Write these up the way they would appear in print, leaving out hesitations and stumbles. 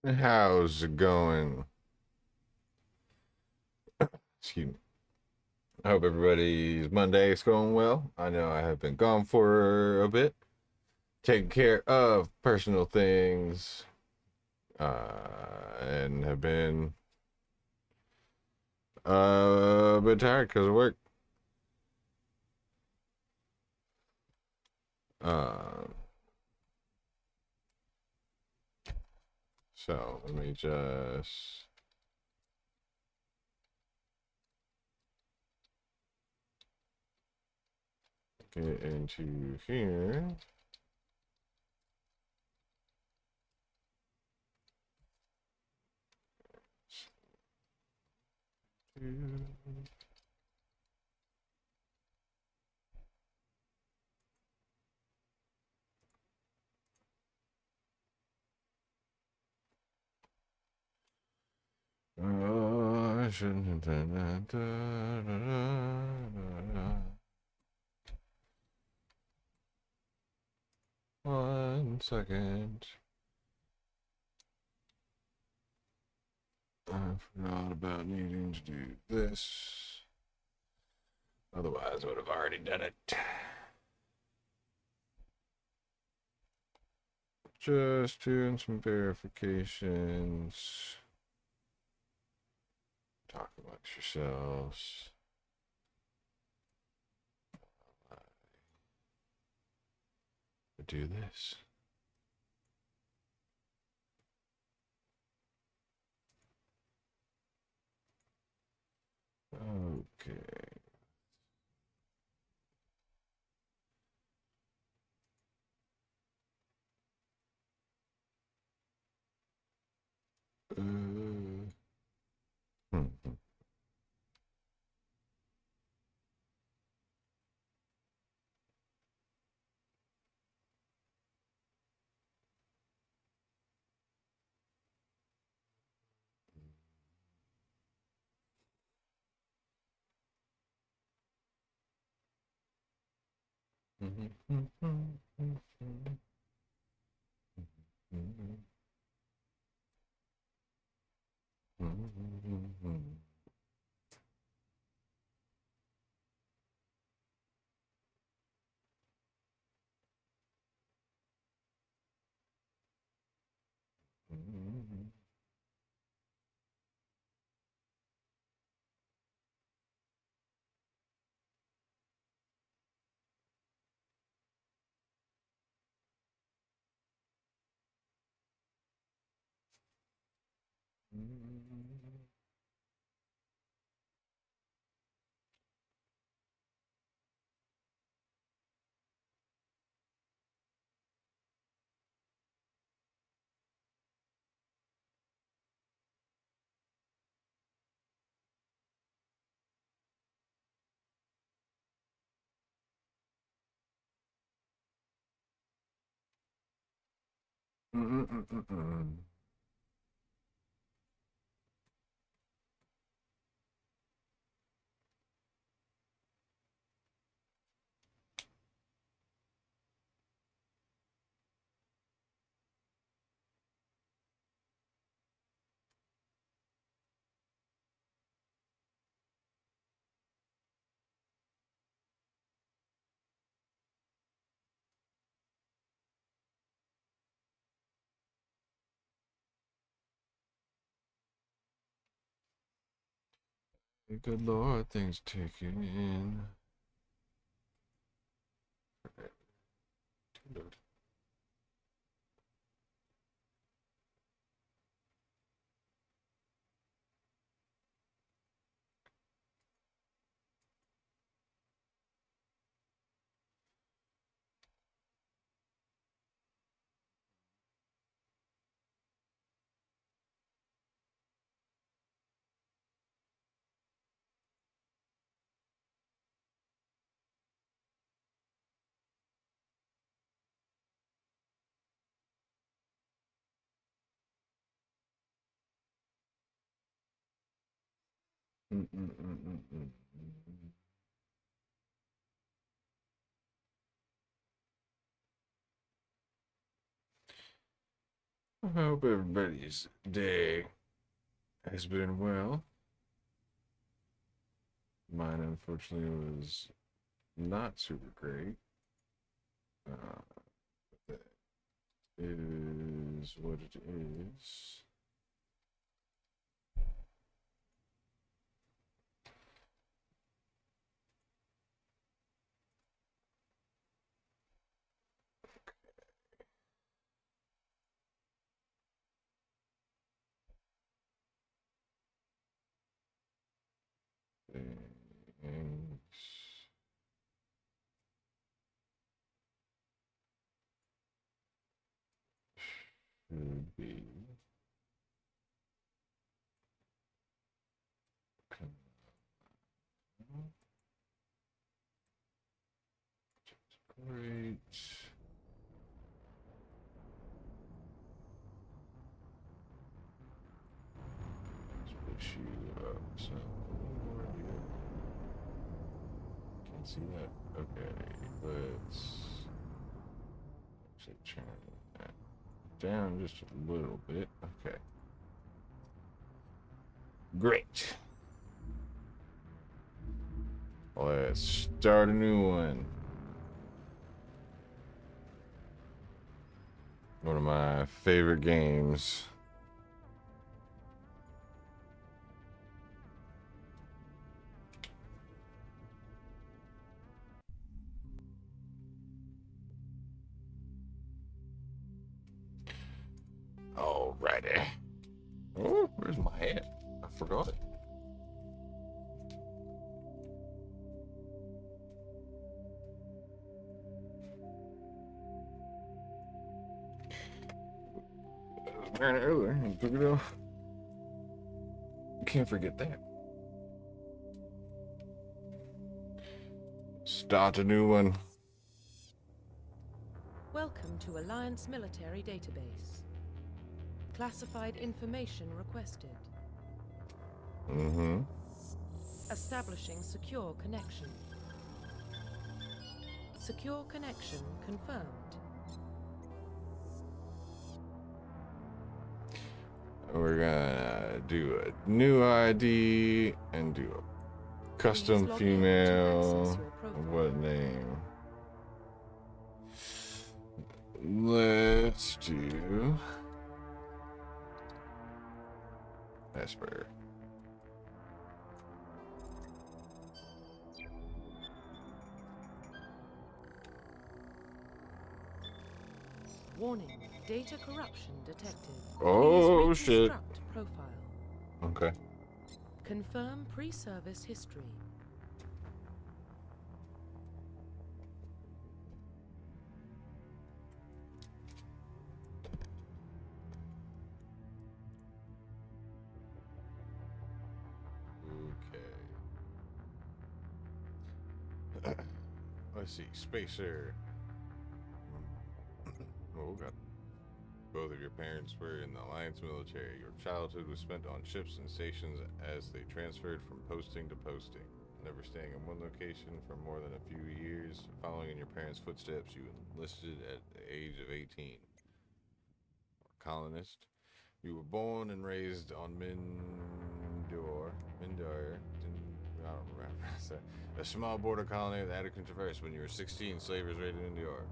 How's it going? Excuse me. I hope everybody's Monday is going well. I know I have been gone for a bit, taking care of personal things, and have been a bit tired because of work. Uh, so let me just get into here. Oh, I shouldn't have done that. One second. I forgot about needing to do this. Otherwise, I would have already done it. Just doing some verifications. Talk amongst yourselves. Do this. Okay. Hmm. Good Lord, things taken in. I hope everybody's day has been well. Mine, unfortunately, was not super great. That is what it is. Things should be great. Push you up some more here. Can't see that. Okay, let's actually turn that down just a little bit. Okay. Great. Let's start a new one. One of my favorite games. Alrighty. Oh, where's my hat? I forgot it. I was wearing it earlier and took it off. Can't forget that. Start a new one. Welcome to Alliance Military Database. Classified information requested. Mm-hmm. Establishing secure connection. Secure connection confirmed. We're gonna do a new ID and do a custom female. What name? Let's do Asper. Warning, data corruption detected. Oh, Please shit. reconstruct profile. Okay. Confirm pre-service history. Okay. Let's see. Spacer. Oh, God. Both of your parents were in the Alliance military. Your childhood was spent on ships and stations as they transferred from posting to posting. Never staying in one location for more than a few years. Following in your parents' footsteps, you enlisted at the age of 18. Colonist. You were born and raised on Mindor. I don't remember. A small border colony of the Attican Traverse. When you were 16, slavers raided Indor.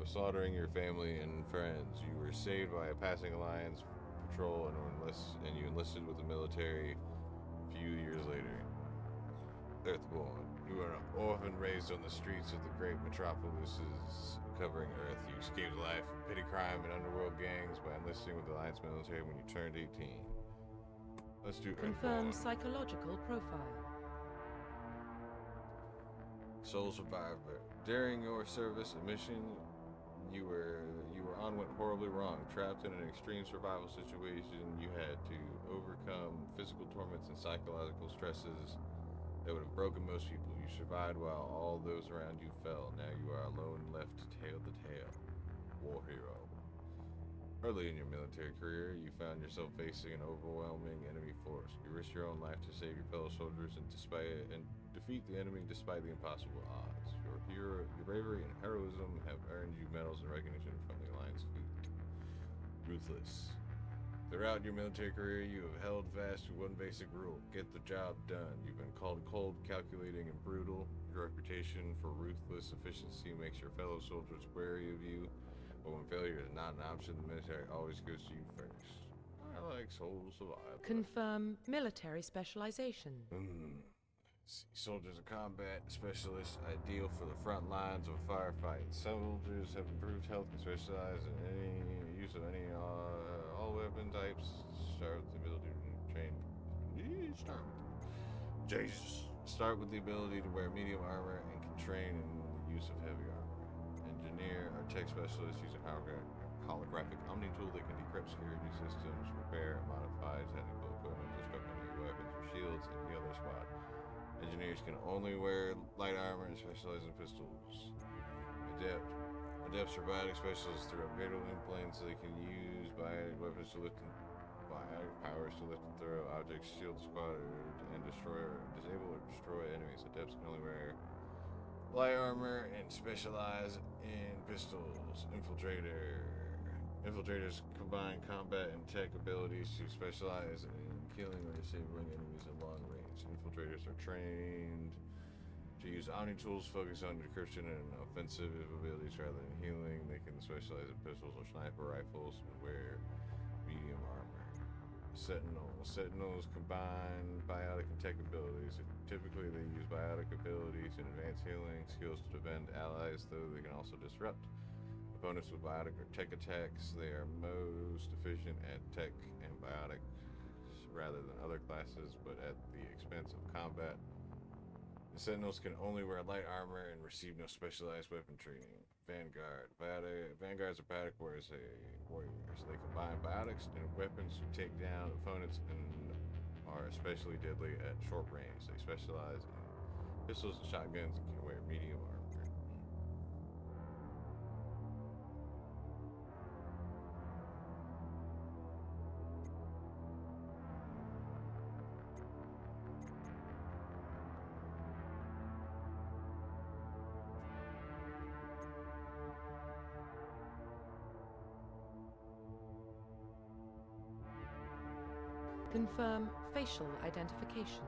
Slaughtering your family and friends. You were saved by a passing alliance patrol and you enlisted with the military a few years later. Earthborn. You were an orphan raised on the streets of the great metropolises covering Earth. You escaped life from petty crime and underworld gangs by enlisting with the Alliance military when you turned 18. Let's do Confirm Earthborn. psychological profile. Soul survivor. During your service mission, you were went horribly wrong. Trapped in an extreme survival situation, you had to overcome physical torments and psychological stresses that would have broken most people. You survived while all those around you fell. Now you are alone, left to tell the tale. War hero. Early in your military career, you found yourself facing an overwhelming enemy force. You risked your own life to save your fellow soldiers and defeat the enemy despite the impossible odds. Your bravery and heroism have earned you medals and recognition from the Alliance fleet. Ruthless. Throughout your military career, you have held fast to one basic rule: get the job done. You've been called cold, calculating, and brutal. Your reputation for ruthless efficiency makes your fellow soldiers wary of you, but when failure is not an option, the military always goes to you first. I like Soul Survivor. Confirm military specialization. Soldiers of combat specialists, ideal for the front lines of a firefight. Soldiers have improved health and specialize in any use of any all weapon types. Start with the ability to train. Jesus. Start with the ability to wear medium armor and can train in the use of heavy armor. Engineer or tech specialist using holographic omni tool that can decrypt security systems, repair and modify technical equipment, disrupt enemy weapons or shields, and the other squad. Engineers can only wear light armor and specialize in pistols. Adepts robotic specialists through upgradable implants they can use biotic weapons to lift and biotic powers to lift and throw objects, shield the squad, and disable or destroy enemies. Adepts can only wear light armor and specialize in pistols. Infiltrators combine combat and tech abilities to specialize in killing or disabling enemies at long range. Infiltrators are trained to use omni tools, focus on decryption and offensive abilities rather than healing. They can specialize in pistols or sniper rifles and wear medium armor. Sentinels combine biotic and tech abilities. Typically, they use biotic abilities and advanced healing skills to defend allies, though they can also disrupt opponents with biotic or tech attacks. They are most efficient at tech and biotic rather than other classes, but at the expense of combat. The Sentinels can only wear light armor and receive no specialized weapon training. Vanguard. Vanguards are biotic warriors. They combine biotics and weapons to take down opponents and are especially deadly at short range. They specialize in pistols and shotguns and can wear medium armor. Confirm facial identification.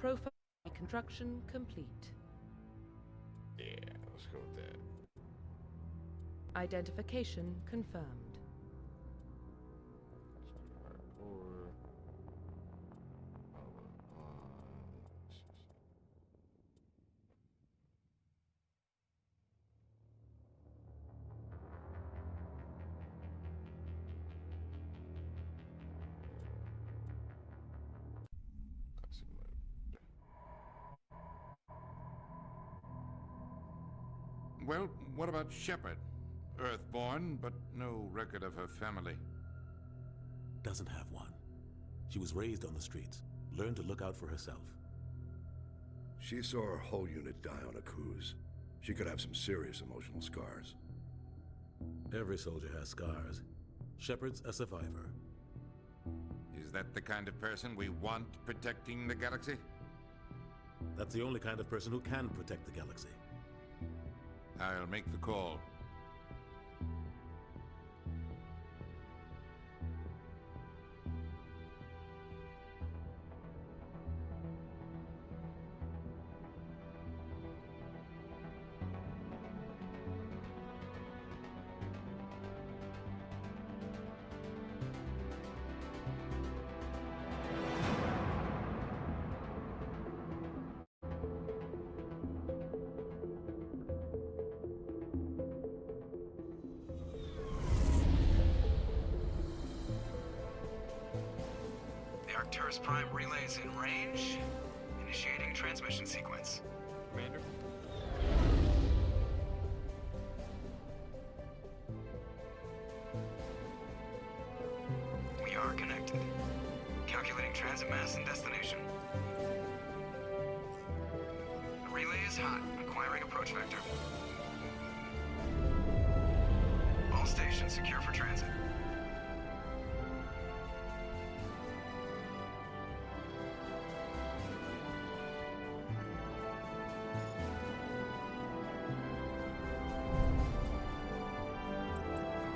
Profile construction complete. Yeah, let's go with that. Identification confirmed. Or classic mode. Well, what about Shepard? Earthborn, but no record of her family. Doesn't have one. She was raised on the streets, learned to look out for herself. She saw her whole unit die on a cruise. She could have some serious emotional scars. Every soldier has scars. Shepard's a survivor. Is that the kind of person we want protecting the galaxy? That's the only kind of person who can protect the galaxy. I'll make the call. Arcturus Prime relays in range. Initiating transmission sequence. Commander? We are connected. Calculating transit mass and destination. The relay is hot. Acquiring approach vector. All stations secure for transit.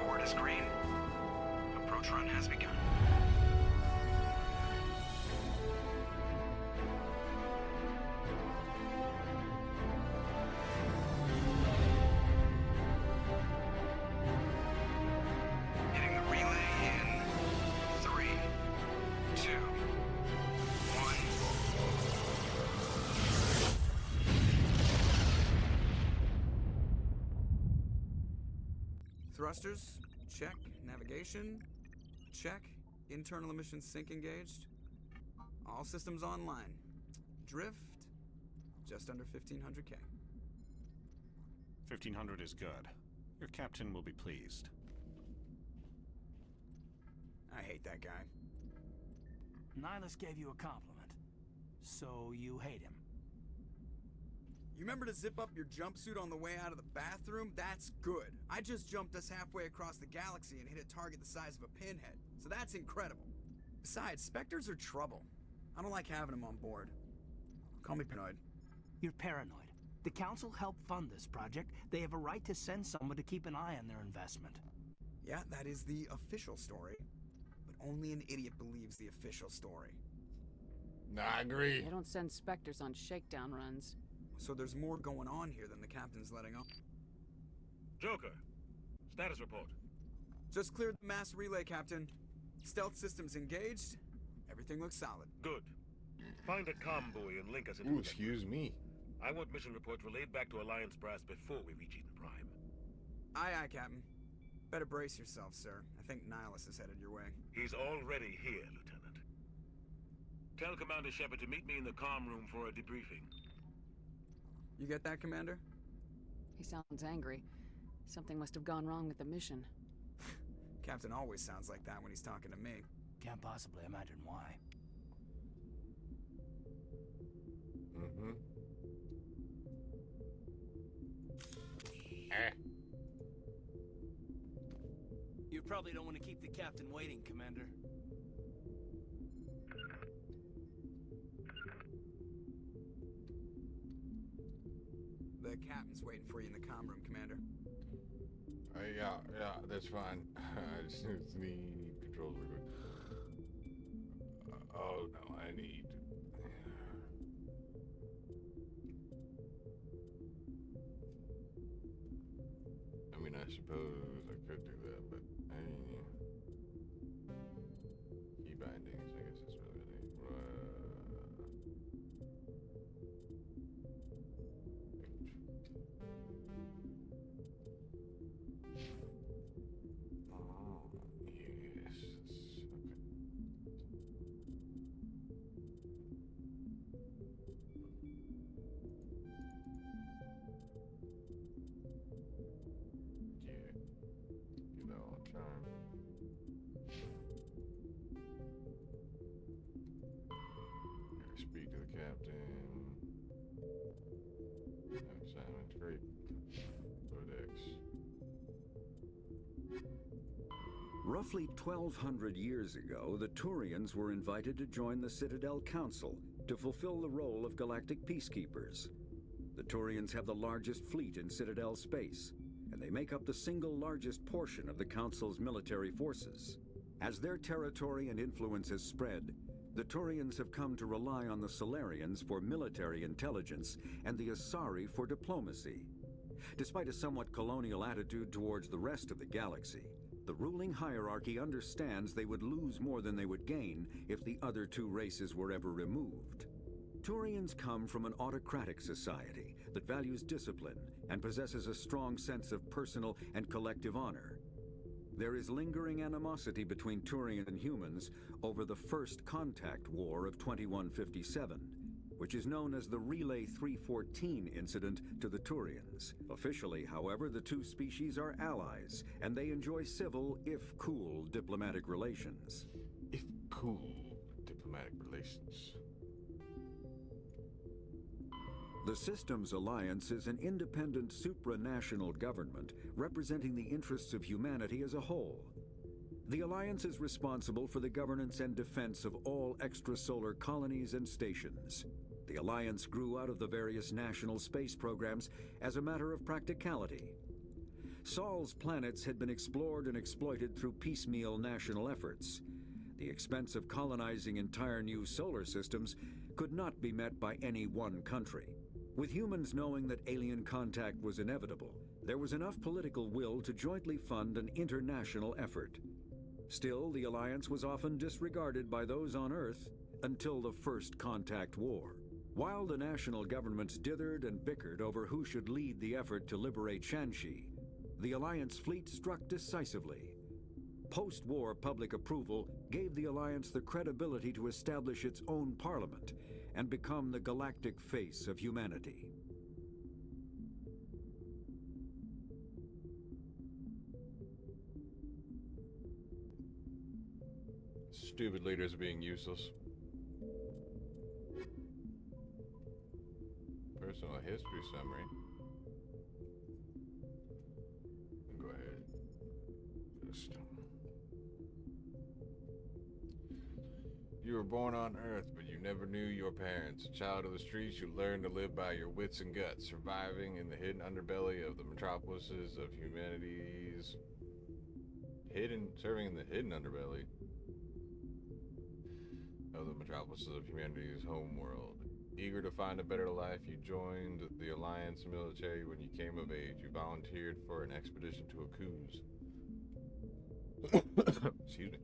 Board is green. Approach run has begun. Hitting the relay in 3, 2, 1. Thrusters, check. Navigation, check. Internal emissions sync engaged. All systems online. Drift, just under 1500K. 1500 is good. Your captain will be pleased. I hate that guy. Nihilus gave you a compliment. So you hate him. You remember to zip up your jumpsuit on the way out of the bathroom? That's good. I just jumped us halfway across the galaxy and hit a target the size of a pinhead. So that's incredible. Besides, Spectres are trouble. I don't like having them on board. Call me paranoid. You're paranoid. The Council helped fund this project. They have a right to send someone to keep an eye on their investment. Yeah, that is the official story. But only an idiot believes the official story. Nah, I agree. They don't send Spectres on shakedown runs. So there's more going on here than the captain's letting on. Joker, status report. Just cleared the mass relay, Captain. Stealth systems engaged. Everything looks solid. Good. Find a comm buoy and link us into Ooh, the excuse me. I want mission reports relayed back to Alliance Brass before we reach Eden Prime. Aye, aye, Captain. Better brace yourself, sir. I think Nihilus is headed your way. He's already here, Lieutenant. Tell Commander Shepard to meet me in the comm room for a debriefing. You get that, Commander? He sounds angry. Something must have gone wrong with the mission. Captain always sounds like that when he's talking to me. Can't possibly imagine why. Mm-hmm. You probably don't want to keep the captain waiting, Commander. The captain's waiting for you in the comm room, Commander. Yeah, that's fine. I just need controls real quick. Oh no, I need. suppose I could do that, but key bindings, I guess that's really yes. Speak to the captain. Assignment great. Codex. Roughly 1,200 years ago, the Turians were invited to join the Citadel Council to fulfill the role of galactic peacekeepers. The Turians have the largest fleet in Citadel space, and they make up the single largest portion of the Council's military forces. As their territory and influence has spread, the Turians have come to rely on the Solarians for military intelligence and the Asari for diplomacy. Despite a somewhat colonial attitude towards the rest of the galaxy, the ruling hierarchy understands they would lose more than they would gain if the other two races were ever removed. Turians come from an autocratic society that values discipline and possesses a strong sense of personal and collective honor. There is lingering animosity between Turian and humans over the First Contact War of 2157, which is known as the Relay 314 incident to the Turians. Officially, however, the two species are allies, and they enjoy civil, if cool, diplomatic relations. If cool diplomatic relations. The Systems Alliance is an independent supranational government representing the interests of humanity as a whole. The Alliance is responsible for the governance and defense of all extrasolar colonies and stations. The Alliance grew out of the various national space programs as a matter of practicality. Sol's planets had been explored and exploited through piecemeal national efforts. The expense of colonizing entire new solar systems could not be met by any one country. With humans knowing that alien contact was inevitable, there was enough political will to jointly fund an international effort. Still, the Alliance was often disregarded by those on Earth until the First Contact War. While the national governments dithered and bickered over who should lead the effort to liberate Shanxi, the Alliance fleet struck decisively. Post-war public approval gave the Alliance the credibility to establish its own parliament and become the galactic face of humanity. Stupid leaders being useless. Personal history summary. Go ahead. Just. You were born on Earth, but you never knew your parents. A child of the streets, you learned to live by your wits and guts, surviving in the hidden underbelly of the metropolises of humanity's serving in the hidden underbelly of the metropolises of humanity's homeworld. Eager to find a better life, you joined the Alliance military when you came of age. You volunteered for an expedition to Akuz. Excuse me.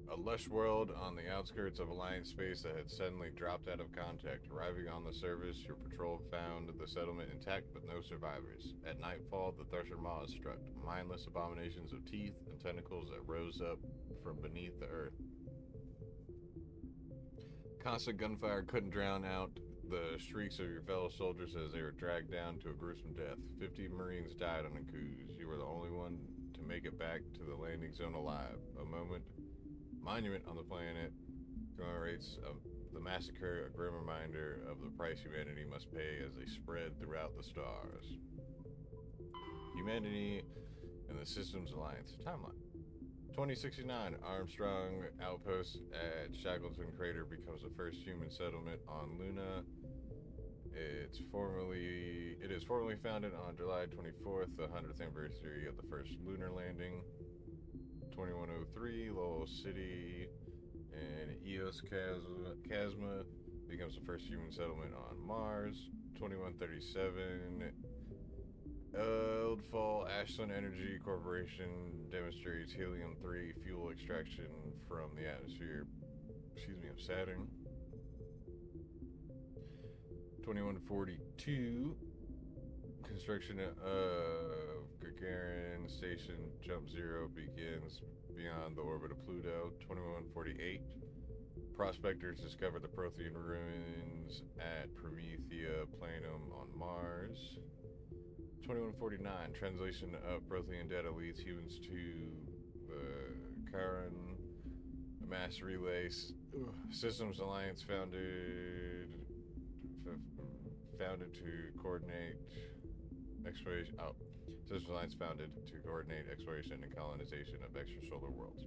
A lush world on the outskirts of Alliance space that had suddenly dropped out of contact. Arriving on the surface, your patrol found the settlement intact but no survivors. At nightfall, the Thresher Maw struck, mindless abominations of teeth and tentacles that rose up from beneath the earth. Constant gunfire couldn't drown out the shrieks of your fellow soldiers as they were dragged down to a gruesome death. 50 Marines died on Akuz. You were the only one to make it back to the landing zone alive. A monument on the planet commemorates the massacre, a grim reminder of the price humanity must pay as they spread throughout the stars. Humanity and the Systems Alliance timeline. 2069, Armstrong outpost at Shackleton Crater becomes the first human settlement on Luna. It is formally founded on July 24th, the 100th anniversary of the first lunar landing. 2103, Lowell City and Eos Chasma becomes the first human settlement on Mars. 2137, Ashland Energy Corporation demonstrates helium-3 fuel extraction from the atmosphere, of Saturn. 2142, construction of Gagarin Station Jump Zero begins beyond the orbit of Pluto. 2148, prospectors discover the Prothean ruins at Promethea Planum on Mars. 2149, translation of Prothean data leads humans to the Charon Mass Relay Systems Alliance founded to coordinate exploration. Systems Alliance founded to coordinate exploration and colonization of extrasolar worlds.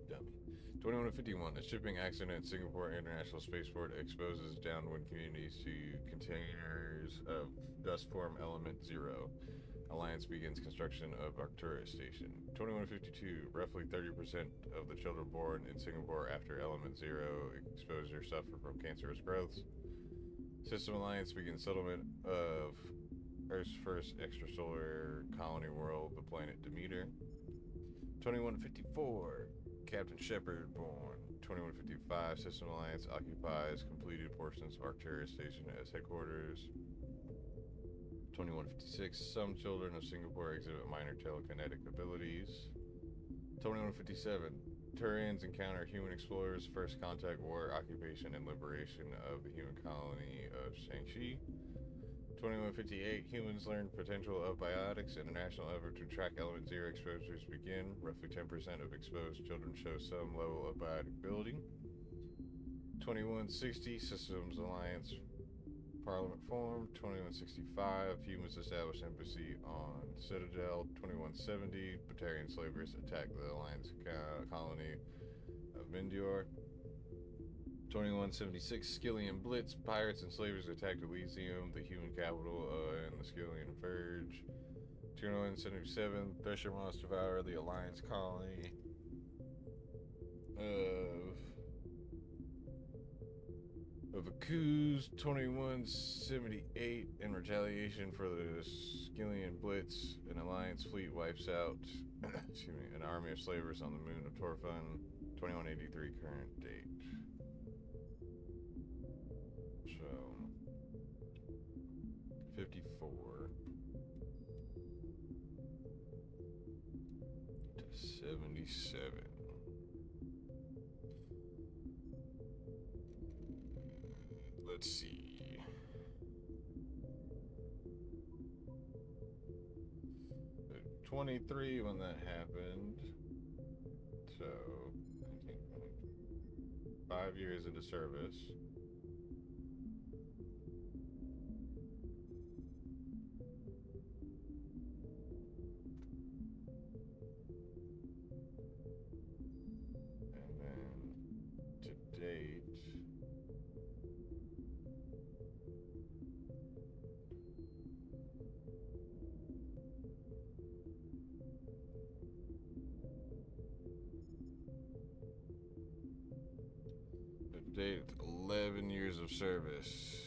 Dummy. 2151, a shipping accident at Singapore International Spaceport exposes downwind communities to containers of dust form element 0. Alliance begins construction of Arcturus Station. 2152, roughly 30% of the children born in Singapore after element 0 exposure suffer from cancerous growths. System Alliance begins settlement of Earth's first extrasolar colony world, the planet Demeter. 2154, Captain Shepard born. 2155, System Alliance occupies completed portions of Arcturus Station as headquarters. 2156, some children of Singapore exhibit minor telekinetic abilities. 2157, Turians encounter human explorers, first contact, war, occupation, and liberation of the human colony of Shang-Chi. 2158, humans learn potential of biotics. International effort to track element 0 exposures begin. Roughly 10% of exposed children show some level of biotic ability. 2160, Systems Alliance Parliament formed. 2165, humans establish embassy on Citadel. 2170, Batarian slavers attack the Alliance colony of Mindior. 2176, Skillian Blitz, pirates and slavers attacked Elysium, the human capital, and the Skillian Verge. 2177, Thresher must devour the Alliance colony of Akuz. 2178, in retaliation for the Skillian Blitz, an Alliance fleet wipes out an army of slavers on the moon of Torfun. 2183, current date. So 54 to 77. Let's see. 23 when that happened. So 5 years into service. And then to date. Date 11 years of service.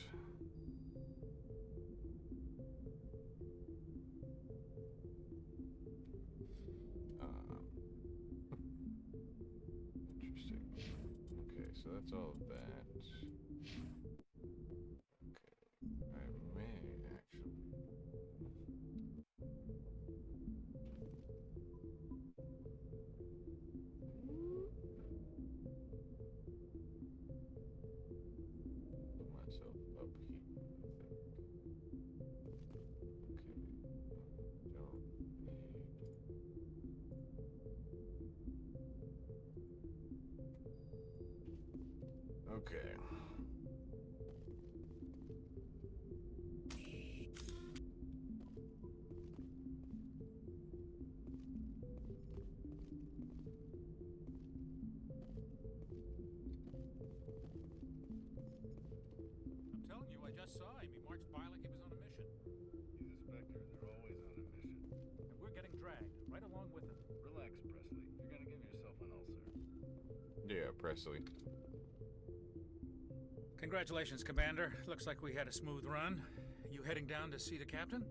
Interesting. Okay, so that's all of that. Okay, I may actually. Okay. I'm telling you, I just saw him. He marched by like he was on a mission. He's a Spectre. They're always on a mission. And we're getting dragged, right along with him. Relax, Presley. You're gonna give yourself an ulcer. Yeah, Presley. Congratulations, Commander. Looks like we had a smooth run. You heading down to see the captain?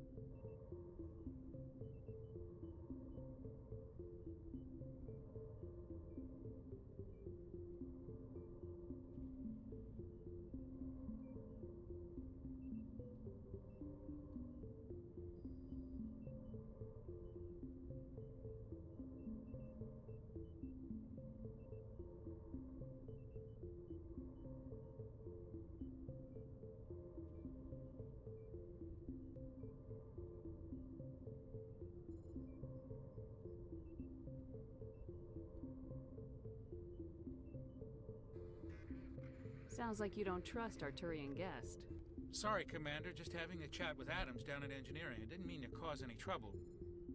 Sounds like you don't trust our Turian guest. Sorry, Commander, just having a chat with Adams down at engineering. I didn't mean to cause any trouble.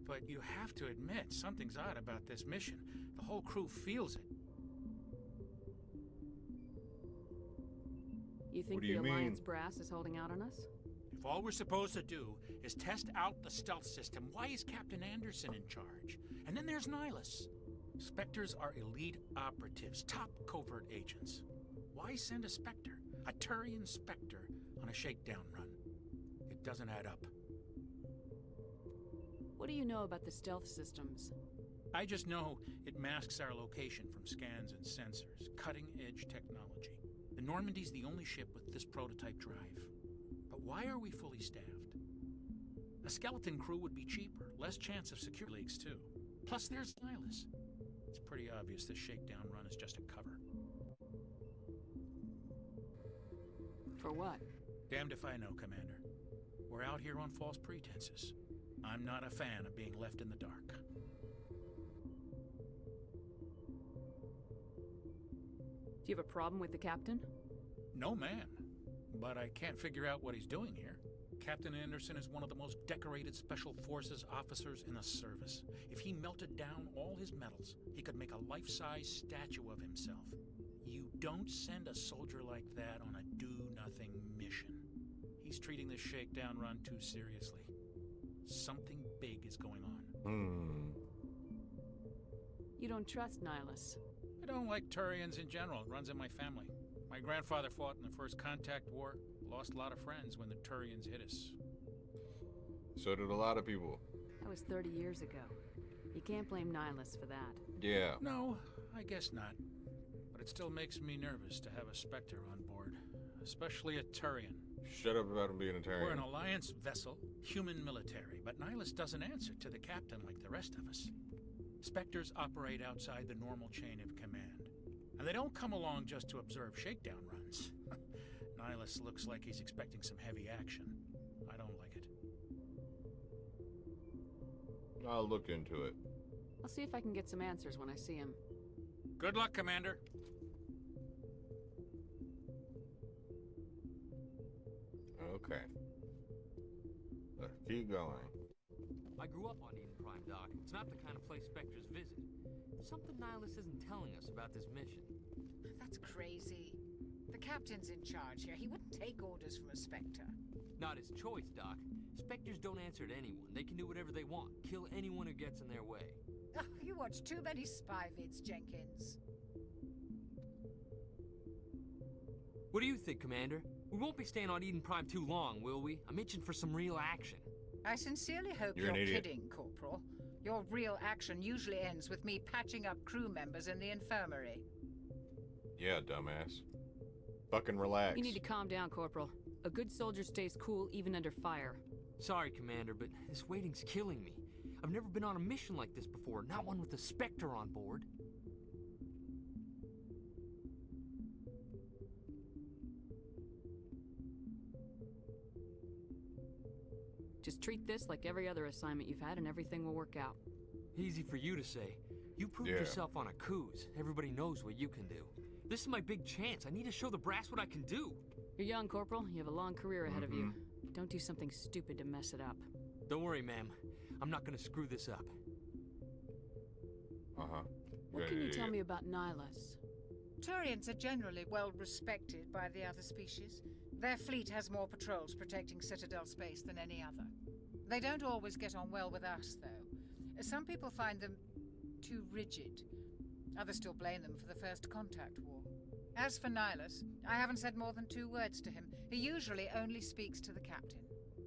But you have to admit, something's odd about this mission. The whole crew feels it. You think What do the you mean? Alliance brass is holding out on us? If all we're supposed to do is test out the stealth system, why is Captain Anderson in charge? And then there's Nihilus. Spectres are elite operatives, top covert agents. Why send a Spectre, a Turian Spectre, on a shakedown run? It doesn't add up. What do you know about the stealth systems? I just know it masks our location from scans and sensors, cutting-edge technology. The Normandy's the only ship with this prototype drive. But why are we fully staffed? A skeleton crew would be cheaper, less chance of secure leaks too. Plus there's Nihilus. It's pretty obvious this shakedown run is just a cover. For what? Damned if I know, Commander. We're out here on false pretenses. I'm not a fan of being left in the dark. Do you have a problem with the captain? No, man. But I can't figure out what he's doing here. Captain Anderson is one of the most decorated Special Forces officers in the service. If he melted down all his medals, he could make a life-size statue of himself. You don't send a soldier like that on a do-nothing mission. He's treating this shakedown run too seriously. Something big is going on. You don't trust Nihilus? I don't like Turians in general. It runs in my family. My grandfather fought in the First Contact War. Lost a lot of friends when the Turians hit us. So did a lot of people. That was 30 years ago. You can't blame Nihilus for that. Yeah. No, I guess not. But it still makes me nervous to have a Spectre on board. Especially a Turian. Shut up about him being a Turian. We're an Alliance vessel, human military, but Nihilus doesn't answer to the captain like the rest of us. Spectres operate outside the normal chain of command. And they don't come along just to observe shakedown runs. Nihilus looks like he's expecting some heavy action. I don't like it. I'll look into it. I'll see if I can get some answers when I see him. Good luck, Commander. Okay. Let's keep going. I grew up on Eden Prime, Doc. It's not the kind of place Spectres visit. Something Nihilus isn't telling us about this mission. That's crazy. The captain's in charge here. He wouldn't take orders from a Spectre. Not his choice, Doc. Spectres don't answer to anyone. They can do whatever they want. Kill anyone who gets in their way. Oh, you watch too many spy vids, Jenkins. What do you think, Commander? We won't be staying on Eden Prime too long, will we? I'm itching for some real action. I sincerely hope You're you're an idiot. kidding, Corporal. Your real action usually ends with me patching up crew members in the infirmary. Yeah, dumbass. Fucking relax. You need to calm down, Corporal. A good soldier stays cool even under fire. Sorry, Commander, but this waiting's killing me. I've never been on a mission like this before, not one with a Spectre on board. Just treat this like every other assignment you've had and everything will work out. Easy for you to say. You proved Yeah. yourself on a cruise. Everybody knows what you can do. This is my big chance. I need to show the brass what I can do. You're young, Corporal. You have a long career ahead of you. Don't do something stupid to mess it up. Don't worry, ma'am. I'm not gonna screw this up. Uh-huh. What can you tell me about Nihilus? Turians are generally well respected by the other species. Their fleet has more patrols protecting Citadel space than any other. They don't always get on well with us, though. Some people find them too rigid. Others still blame them for the First Contact War. As for Nihilus, I haven't said more than 2 words to him. He usually only speaks to the captain.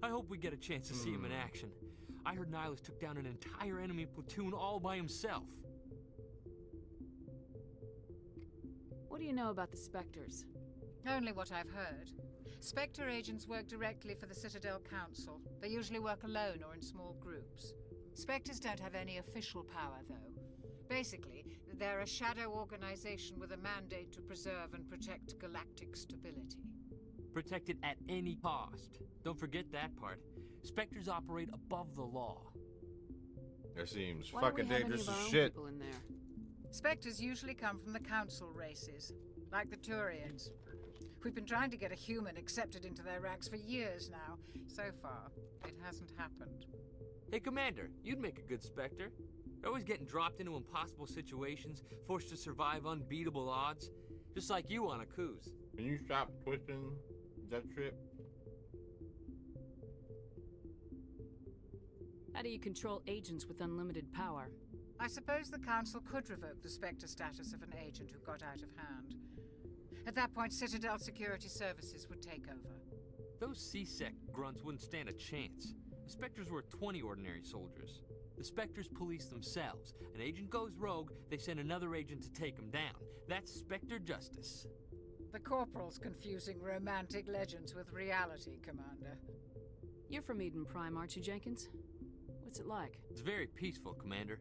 I hope we get a chance to see him in action. I heard Nihilus took down an entire enemy platoon all by himself. What do you know about the Spectres? Only what I've heard. Spectre agents work directly for the Citadel Council. They usually work alone or in small groups. Spectres don't have any official power, though. Basically, they're a shadow organization with a mandate to preserve and protect galactic stability. Protected at any cost. Don't forget that part. Spectres operate above the law. That seems Why don't we fucking have any dangerous of our as own shit. people in there? Spectres usually come from the Council races, like the Turians. We've been trying to get a human accepted into their ranks for years now. So far, it hasn't happened. Hey, Commander, you'd make a good Spectre. You're always getting dropped into impossible situations, forced to survive unbeatable odds. Just like you on Akuz. Can you stop twisting that shit? How do you control agents with unlimited power? I suppose the Council could revoke the Spectre status of an agent who got out of hand. At that point, Citadel Security Services would take over. Those C-Sec grunts wouldn't stand a chance. The Spectres were 20 ordinary soldiers. The Spectres police themselves. An agent goes rogue, they send another agent to take him down. That's Spectre justice. The Corporal's confusing romantic legends with reality, Commander. You're from Eden Prime, aren't you, Jenkins? What's it like? It's very peaceful, Commander.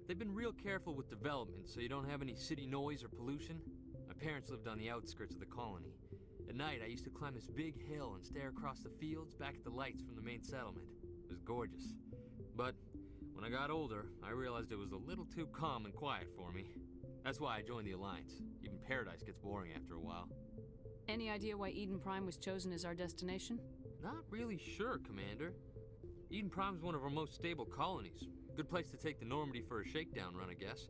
They've been real careful with development so you don't have any city noise or pollution. My parents lived on the outskirts of the colony. At night, I used to climb this big hill and stare across the fields back at the lights from the main settlement. It was gorgeous. But when I got older, I realized it was a little too calm and quiet for me. That's why I joined the Alliance. Even Paradise gets boring after a while. Any idea why Eden Prime was chosen as our destination? Not really sure, Commander. Eden Prime's one of our most stable colonies. Good place to take the Normandy for a shakedown run, I guess.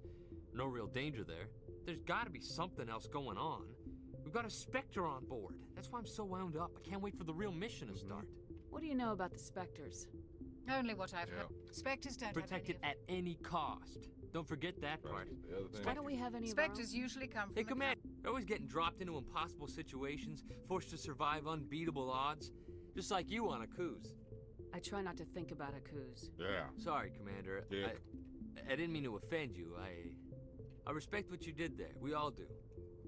No real danger there. There's gotta be something else going on. We've got a Spectre on board. That's why I'm so wound up. I can't wait for the real mission to start. What do you know about the Spectres? Only what I've heard. Spectres don't Protected have at any cost. Don't forget that part. Why don't we have any of our Spectres usually come from Hey, the Commander, they're always getting dropped into impossible situations, forced to survive unbeatable odds. Just like you on Akuz. I try not to think about Akuz. Yeah. Sorry, Commander. I didn't mean to offend you. I respect what you did there. We all do.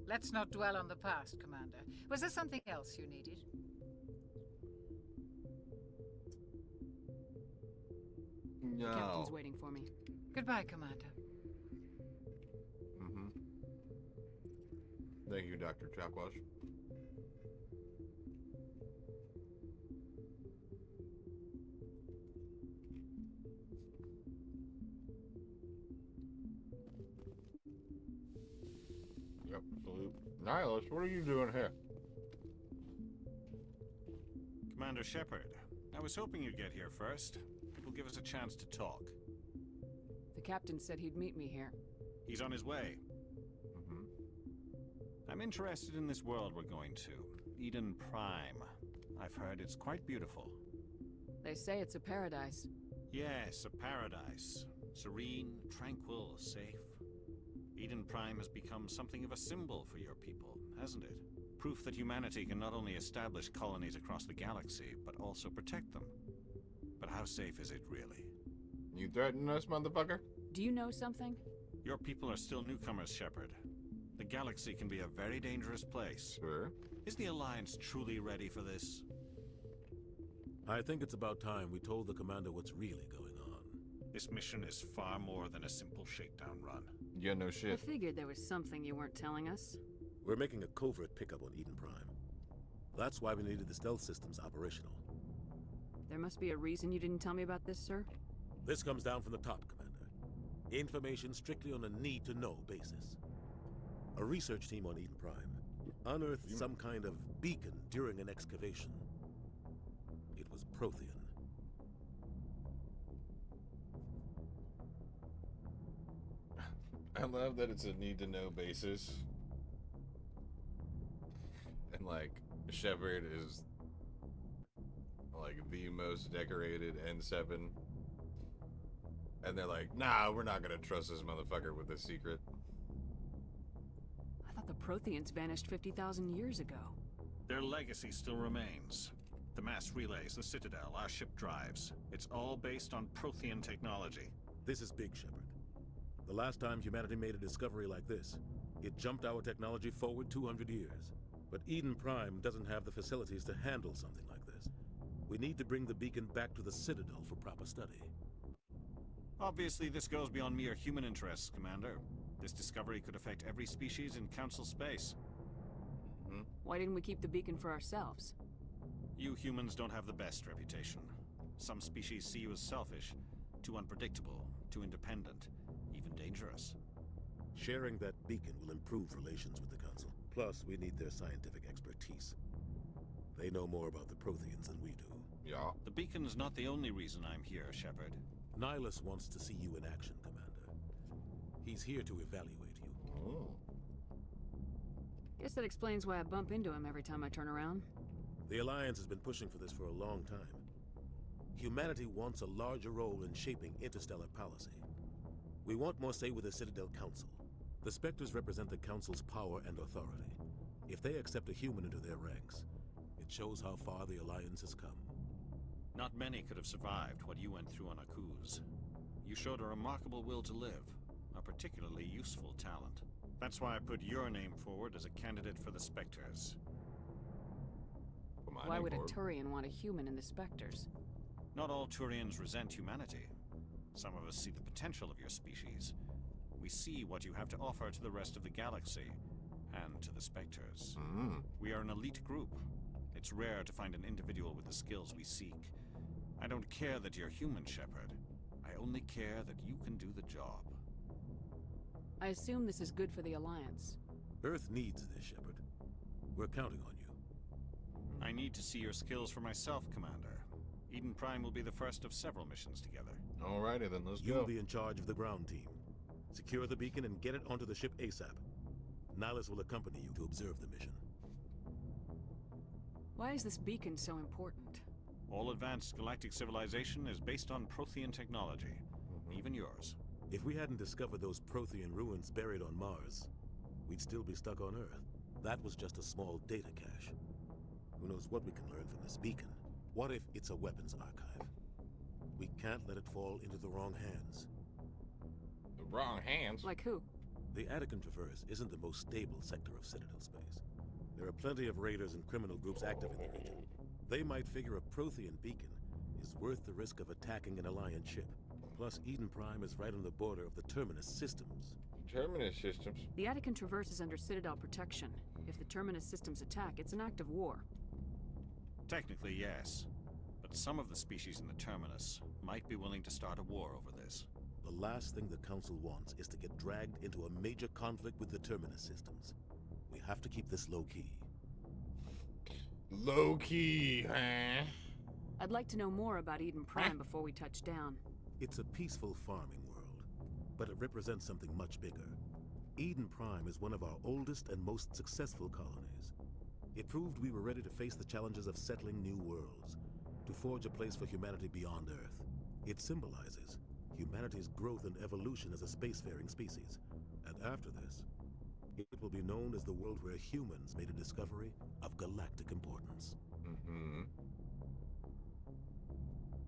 Let's not dwell on the past, Commander. Was there something else you needed? No. The captain's waiting for me. Goodbye, Commander. Thank you, Dr. Chapwash. Yep, salute. Nihilus, what are you doing here? Commander Shepard, I was hoping you'd get here first. It will give us a chance to talk. The captain said he'd meet me here. He's on his way. I'm interested in this world we're going to. Eden Prime. I've heard it's quite beautiful. They say it's a paradise. Yes, a paradise. Serene, tranquil, safe. Eden Prime has become something of a symbol for your people, hasn't it? Proof that humanity can not only establish colonies across the galaxy, but also protect them. But how safe is it really? You threatening us, motherfucker? Do you know something? Your people are still newcomers, Shepard. The galaxy can be a very dangerous place. Sure. Is the Alliance truly ready for this? I think it's about time we told the commander what's really going on. This mission is far more than a simple shakedown run. Yeah, no shit. I figured there was something you weren't telling us. We're making a covert pickup on Eden Prime. That's why we needed the stealth systems operational. There must be a reason you didn't tell me about this, sir? This comes down from the top, Commander. Information strictly on a need-to-know basis. A research team on Eden Prime unearthed some kind of beacon during an excavation. It was Prothean. I love that it's a need-to-know basis. And, like, Shepard is, like, the most decorated N7. And they're like, nah, we're not gonna trust this motherfucker with a secret. I thought the Protheans vanished 50,000 years ago. Their legacy still remains. The mass relays, the Citadel, our ship drives. It's all based on Prothean technology. This is big, Shepard. The last time humanity made a discovery like this, it jumped our technology forward 200 years. But Eden Prime doesn't have the facilities to handle something like this. We need to bring the beacon back to the Citadel for proper study. Obviously, this goes beyond mere human interests, Commander. This discovery could affect every species in Council space. Why didn't we keep the beacon for ourselves? You humans don't have the best reputation. Some species see you as selfish, too unpredictable, too independent, even dangerous. Sharing that beacon will improve relations with the Council. Plus, we need their scientific expertise. They know more about the Protheans than we do. Yeah. The beacon's not the only reason I'm here, Shepard. Nihilus wants to see you in action, Commander. He's here to evaluate you. Oh. Guess that explains why I bump into him every time I turn around. The Alliance has been pushing for this for a long time. Humanity wants a larger role in shaping interstellar policy. We want more say with the Citadel Council. The Spectres represent the Council's power and authority. If they accept a human into their ranks, it shows how far the Alliance has come. Not many could have survived what you went through on Akuz. You showed a remarkable will to live, a particularly useful talent. That's why I put your name forward as a candidate for the Spectres. Why would a Turian want a human in the Spectres? Not all Turians resent humanity. Some of us see the potential of your species. We see what you have to offer to the rest of the galaxy, and to the Spectres. We are an elite group. It's rare to find an individual with the skills we seek. I don't care that you're human, Shepard. I only care that you can do the job. I assume this is good for the Alliance. Earth needs this, Shepard. We're counting on you. I need to see your skills for myself, Commander. Eden Prime will be the first of several missions together. Alrighty then, let's go. You'll be in charge of the ground team. Secure the beacon and get it onto the ship ASAP. Nihilus will accompany you to observe the mission. Why is this beacon so important? All advanced galactic civilization is based on Prothean technology. Even yours. If we hadn't discovered those Prothean ruins buried on Mars, we'd still be stuck on Earth. That was just a small data cache. Who knows what we can learn from this beacon? What if it's a weapons archive? We can't let it fall into the wrong hands. The wrong hands? Like who? The Attican Traverse isn't the most stable sector of Citadel space. There are plenty of raiders and criminal groups active in the region. They might figure a Prothean beacon is worth the risk of attacking an Alliance ship. Plus, Eden Prime is right on the border of the Terminus systems. Terminus systems? The Attican Traverse is under Citadel protection. If the Terminus systems attack, it's an act of war. Technically, yes. But some of the species in the Terminus might be willing to start a war over this. The last thing the Council wants is to get dragged into a major conflict with the Terminus systems. We have to keep this low-key. Low-key, huh? I'd like to know more about Eden Prime before we touch down. It's a peaceful farming world, but it represents something much bigger. Eden Prime is one of our oldest and most successful colonies. It proved we were ready to face the challenges of settling new worlds, to forge a place for humanity beyond Earth. It symbolizes humanity's growth and evolution as a spacefaring species. And after this, it will be known as the world where humans made a discovery of galactic importance.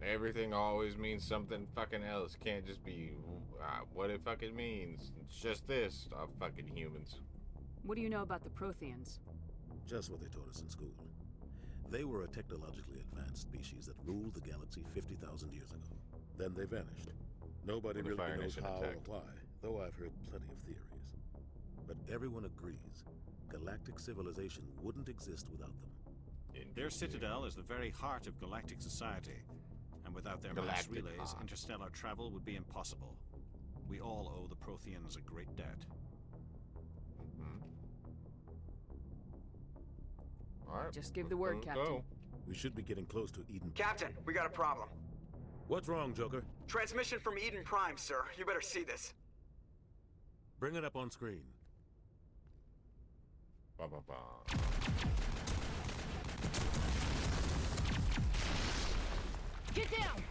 Everything always means something fucking else. Can't just be what it fucking means. It's just this, fucking humans. What do you know about the Protheans? Just what they taught us in school. They were a technologically advanced species that ruled the galaxy 50,000 years ago. Then they vanished. Nobody really knows how or why, though I've heard plenty of theories. But everyone agrees, galactic civilization wouldn't exist without them. Their citadel is the very heart of galactic society. And without their mass relays, interstellar travel would be impossible. We all owe the Protheans a great debt. Alright. Just give the word, Captain. Go. We should be getting close to Eden. Captain, we got a problem. What's wrong, Joker? Transmission from Eden Prime, sir. You better see this. Bring it up on screen. Get down!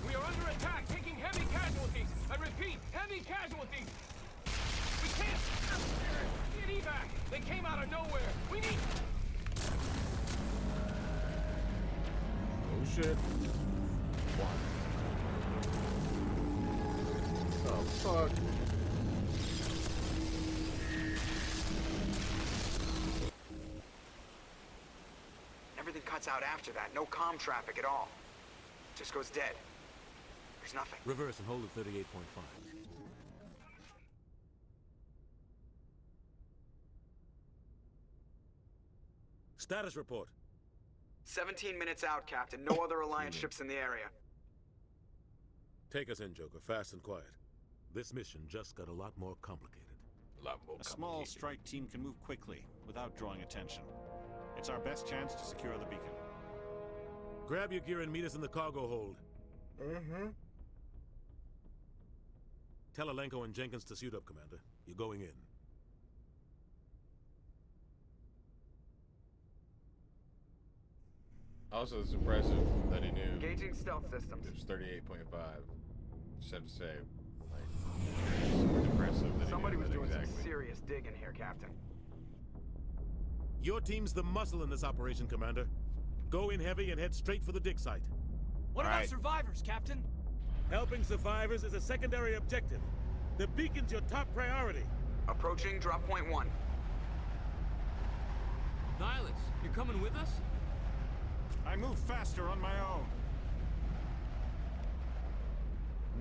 We are under attack, taking heavy casualties. I repeat, heavy casualties. We can't get evac. They came out of nowhere. We need. Oh shit. Oh fuck. Everything cuts out after that. No comm traffic at all. Just goes dead. There's nothing. Reverse and hold at 38.5. Status report. 17 minutes out, Captain. No other Alliance ships in the area. Take us in, Joker, fast and quiet. This mission just got a lot more complicated. A small strike team can move quickly, without drawing attention. It's our best chance to secure the beacon. Grab your gear and meet us in the cargo hold. Tell Alenko and Jenkins to suit up, Commander. You're going in. Also, it's impressive that he knew. Engaging stealth systems. It was 38.5. Just have to say, like, it's impressive that Somebody he knew was that doing exactly. some serious digging here, Captain. Your team's the muscle in this operation, Commander. Go in heavy and head straight for the dig site. What about survivors, Captain? Helping survivors is a secondary objective. The beacon's your top priority. Approaching drop point 1. Nihilus, you're coming with us? I move faster on my own.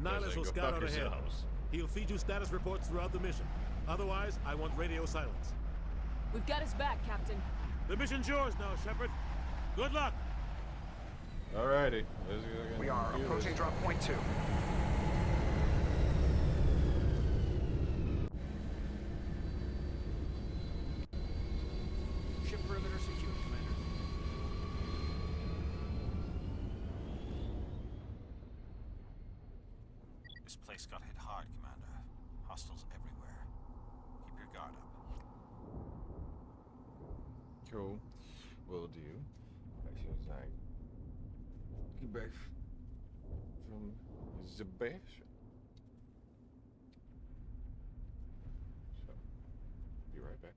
Nihilus will Go scout fuck out ahead. yourselves. He'll feed you status reports throughout the mission. Otherwise, I want radio silence. We've got his back, Captain. The mission's yours now, Shepard. Good luck. Alrighty. We are approaching drop point 2. Ship perimeter secured, Commander. This place got hit hard, Commander. Hostiles everywhere. Keep your guard up. Cool. Will do. As soon as I get back from the base. So, be right back.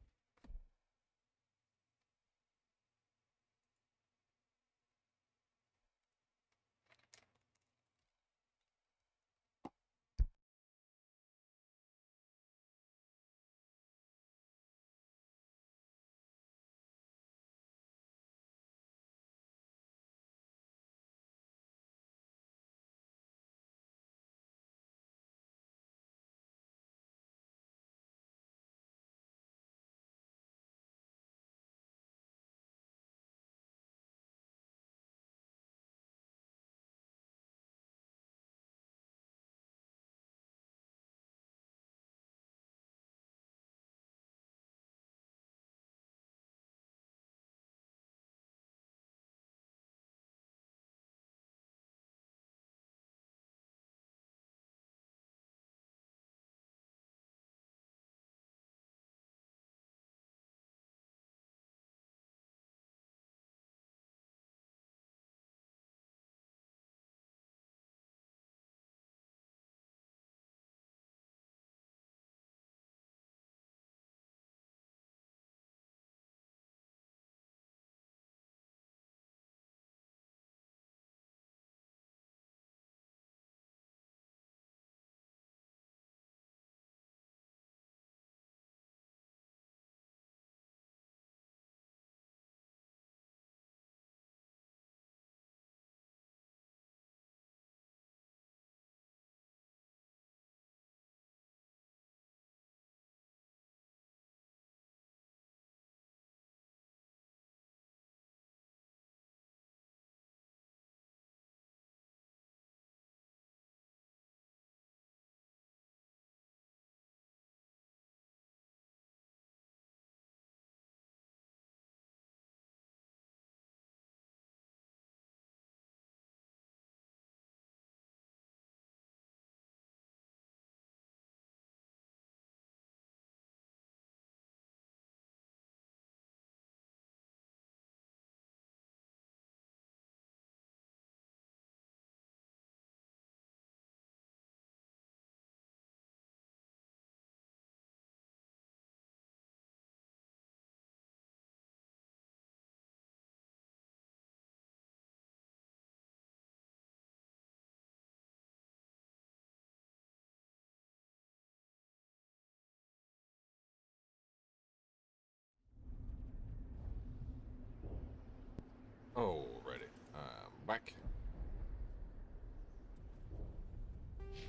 Alrighty, I'm back.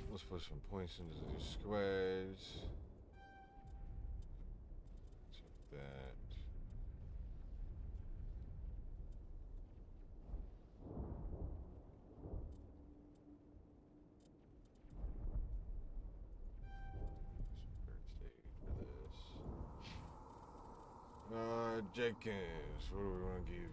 Let's put some points into these squads. Take that. Jenkins, what do we want to give you?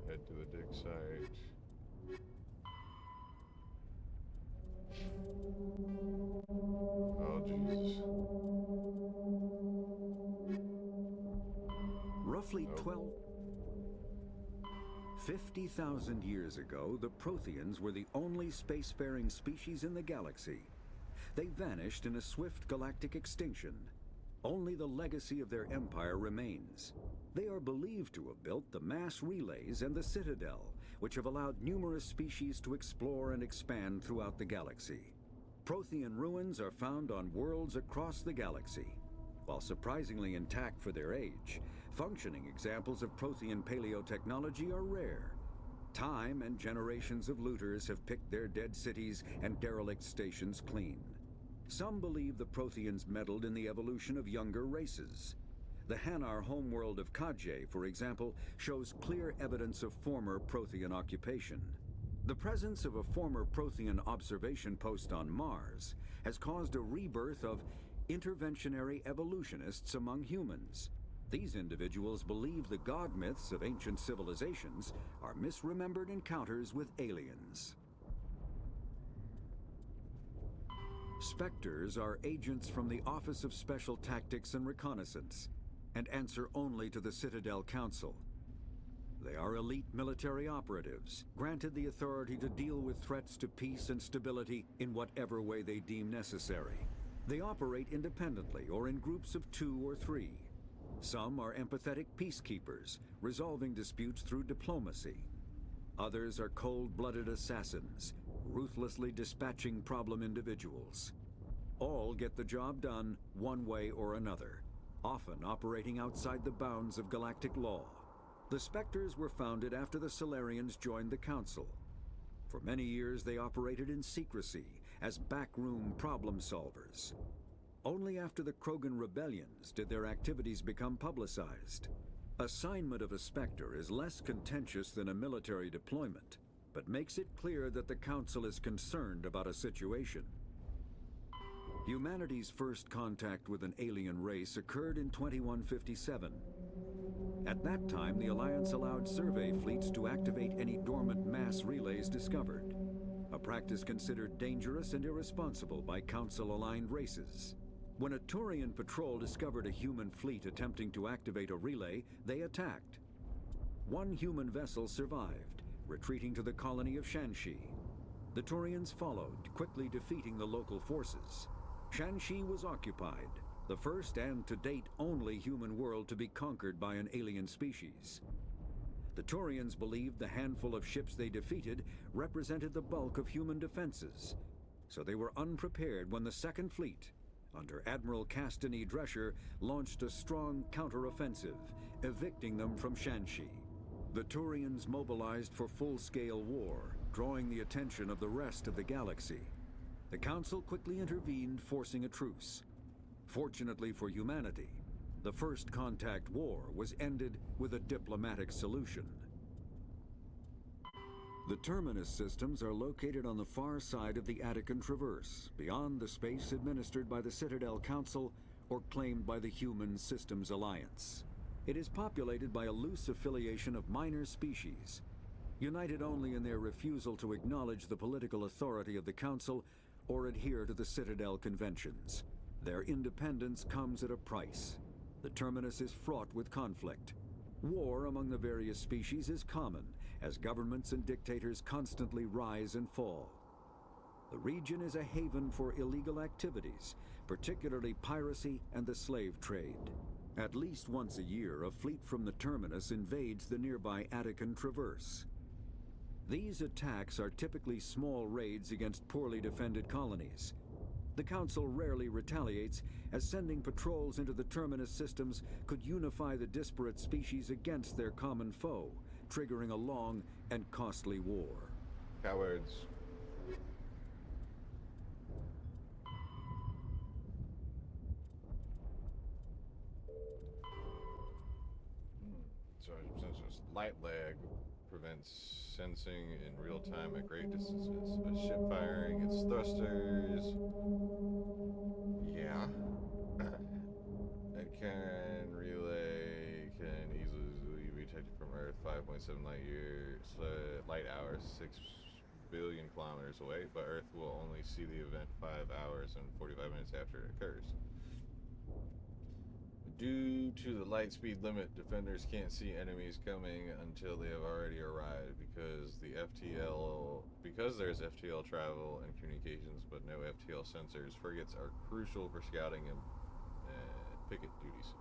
Head to the dig site. Oh, Jesus. Roughly 50,000 years ago, the Protheans were the only spacefaring species in the galaxy. They vanished in a swift galactic extinction. Only the legacy of their empire remains. They are believed to have built the mass relays and the Citadel, which have allowed numerous species to explore and expand throughout the galaxy. Prothean ruins are found on worlds across the galaxy. While surprisingly intact for their age, functioning examples of Prothean paleotechnology are rare. Time and generations of looters have picked their dead cities and derelict stations clean. Some believe the Protheans meddled in the evolution of younger races. The Hanar homeworld of Kaje, for example, shows clear evidence of former Prothean occupation. The presence of a former Prothean observation post on Mars has caused a rebirth of interventionary evolutionists among humans. These individuals believe the god myths of ancient civilizations are misremembered encounters with aliens. Spectres are agents from the Office of Special Tactics and Reconnaissance, and answer only to the Citadel Council. They are elite military operatives, granted the authority to deal with threats to peace and stability in whatever way they deem necessary. They operate independently or in groups of 2 or 3. Some are empathetic peacekeepers, resolving disputes through diplomacy. Others are cold-blooded assassins, ruthlessly dispatching problem individuals. All get the job done one way or another, often operating outside the bounds of galactic law. The Spectres were founded after the Solarians joined the Council. For many years they operated in secrecy as backroom problem solvers. Only after the Krogan rebellions did their activities become publicized. Assignment of a Spectre is less contentious than a military deployment, but makes it clear that the Council is concerned about a situation. Humanity's first contact with an alien race occurred in 2157. At that time, the Alliance allowed survey fleets to activate any dormant mass relays discovered, a practice considered dangerous and irresponsible by Council-aligned races. When a Turian patrol discovered a human fleet attempting to activate a relay, they attacked. One human vessel survived, retreating to the colony of Shanxi. The Turians followed, quickly defeating the local forces. Shanxi was occupied, the first and to date only human world to be conquered by an alien species. The Turians believed the handful of ships they defeated represented the bulk of human defenses, so they were unprepared when the Second Fleet, under Admiral Castany Drescher, launched a strong counteroffensive, evicting them from Shanxi. The Turians mobilized for full-scale war, drawing the attention of the rest of the galaxy. The Council quickly intervened, forcing a truce. Fortunately for humanity, the First Contact War was ended with a diplomatic solution. The Terminus systems are located on the far side of the Attican Traverse, beyond the space administered by the Citadel Council or claimed by the Human Systems Alliance. It is populated by a loose affiliation of minor species, united only in their refusal to acknowledge the political authority of the Council or adhere to the Citadel Conventions. Their independence comes at a price. The Terminus is fraught with conflict. War among the various species is common, as governments and dictators constantly rise and fall. The region is a haven for illegal activities, particularly piracy and the slave trade. At least once a year, a fleet from the Terminus invades the nearby Attican Traverse. These attacks are typically small raids against poorly defended colonies. The Council rarely retaliates, as sending patrols into the Terminus systems could unify the disparate species against their common foe, triggering a long and costly war. Cowards. Sorry, sensors. Light lag prevents sensing in real time at great distances. A ship firing its thrusters. Yeah. It can relay, can easily be detected from Earth 5.7 light hours, 6 billion kilometers away, but Earth will only see the event 5 hours and 45 minutes after it occurs. Due to the light speed limit, defenders can't see enemies coming until they have already arrived because there's FTL travel and communications but no FTL sensors. Frigates are crucial for scouting and picket duties.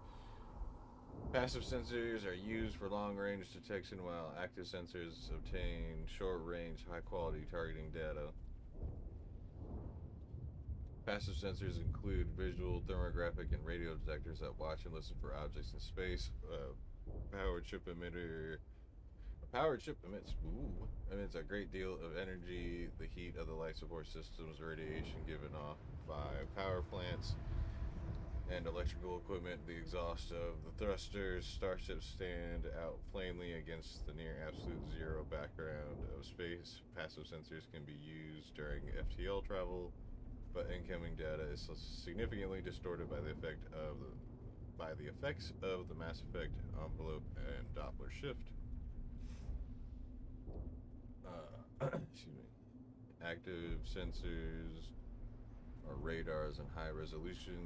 Passive sensors are used for long-range detection while active sensors obtain short-range, high-quality targeting data. Passive sensors include visual, thermographic, and radio detectors that watch and listen for objects in space. A powered ship emits a great deal of energy, the heat of the life support systems, radiation given off by power plants, and electrical equipment. The exhaust of the thrusters. Starships stand out plainly against the near absolute zero background of space. Passive sensors can be used during FTL travel, but incoming data is significantly distorted by the effects of the Mass Effect envelope and Doppler shift. Excuse me. Active sensors are radars and high-resolution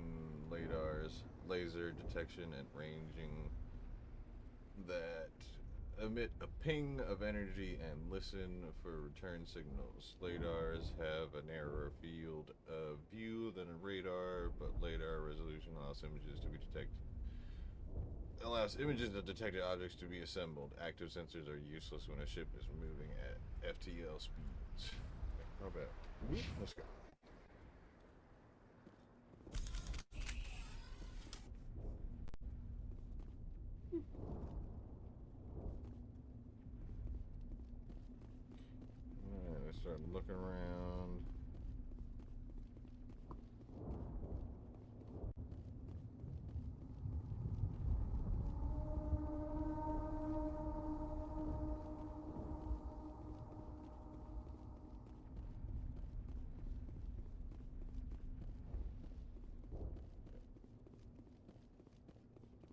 radars, laser detection and ranging that emit a ping of energy and listen for return signals. Lidars have a narrower field of view than a radar, but lidar resolution allows images of detected objects to be assembled. Active sensors are useless when a ship is moving at FTL speeds. How bad? Let's go. Alright, let's start looking around.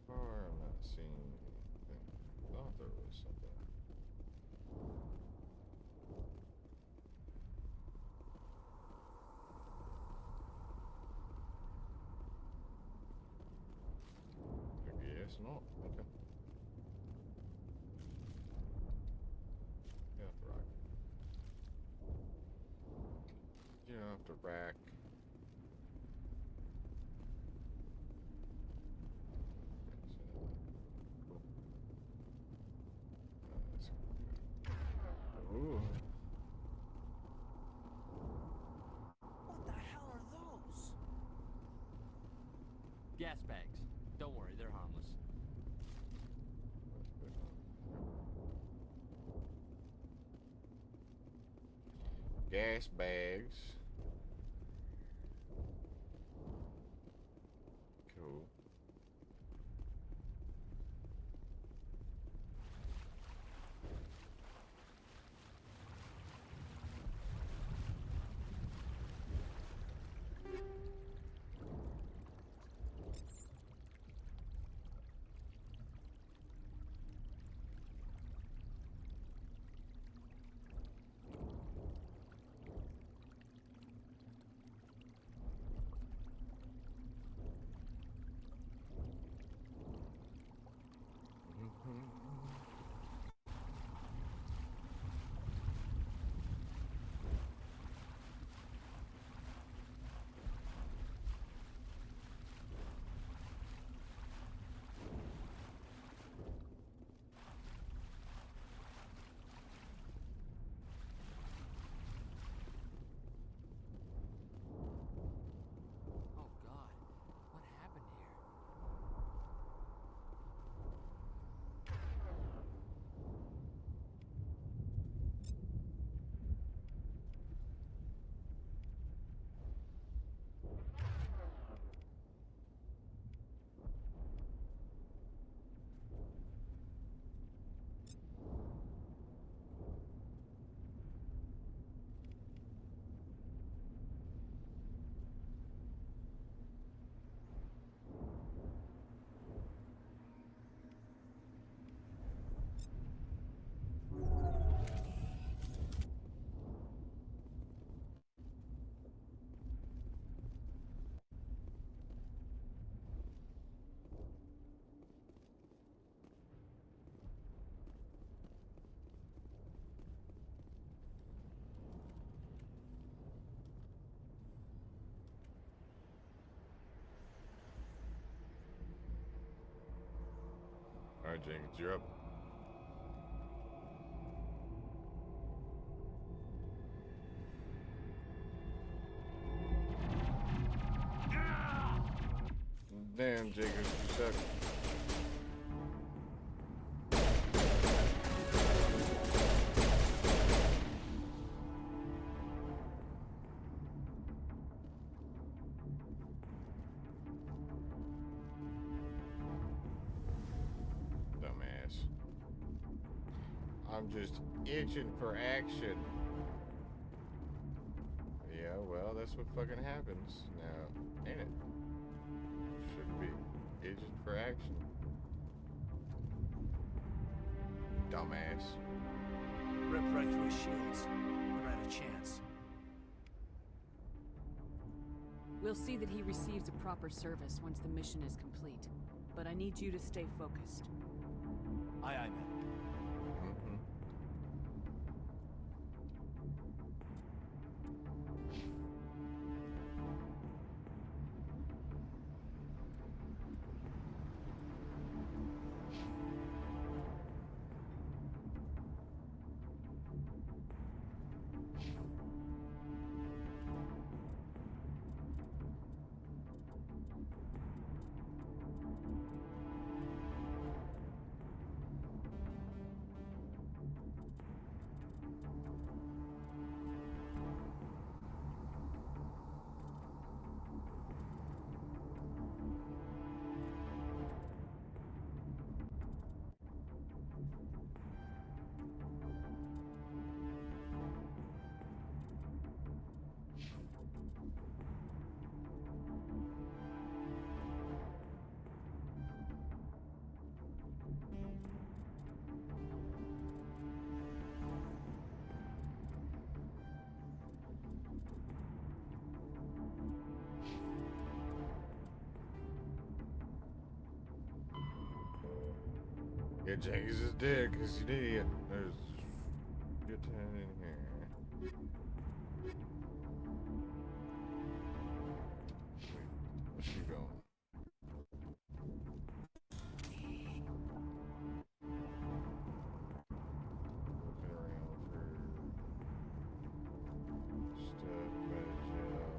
I'm not seeing anything. I thought there was something. Yes, no. Okay. Get off the rock. Get off the rack. Ooh. What the hell are those? Gas bags. Don't worry, they're harmless. Gas bags. Cool. Alright, Jenkins, you're up. Damn, Jenkins, you suck. Dumbass. I'm just itching for action. Yeah, well, that's what fucking happens now, ain't it? Should be itching for action. Dumbass. Rip right through his shields. Never had a chance. We'll see that he receives a proper service once the mission is complete. But I need you to stay focused. Aye, aye, ma'am. Yeah, Jenkins is dead because he's an idiot. There's get that in here. Where's she going? Looking around for stuff, gel.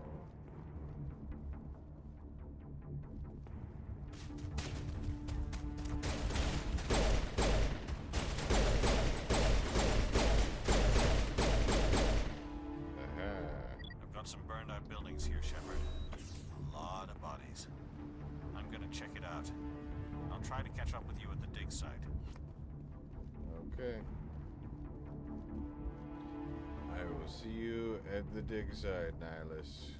Some burned out buildings here, Shepard. A lot of bodies. I'm gonna check it out. I'll try to catch up with you at the dig site. Okay. I will see you at the dig site, Nihilus.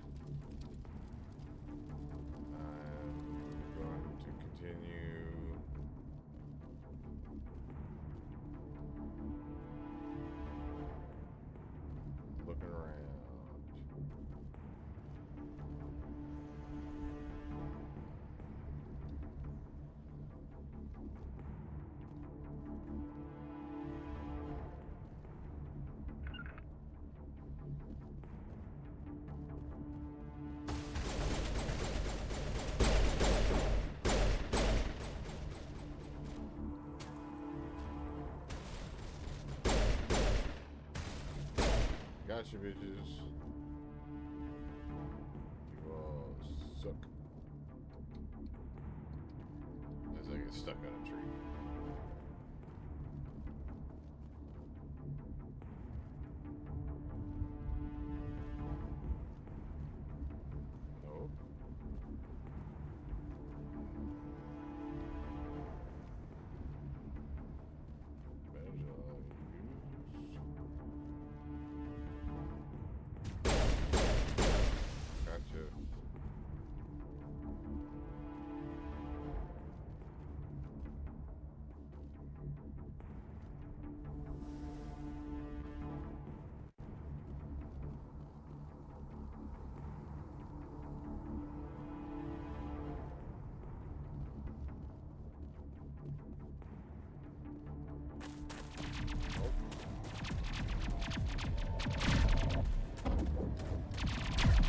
I'm going to continue. Looking around. Gotcha, bitches. You all suck. As I get stuck on a tree. No. Gotcha.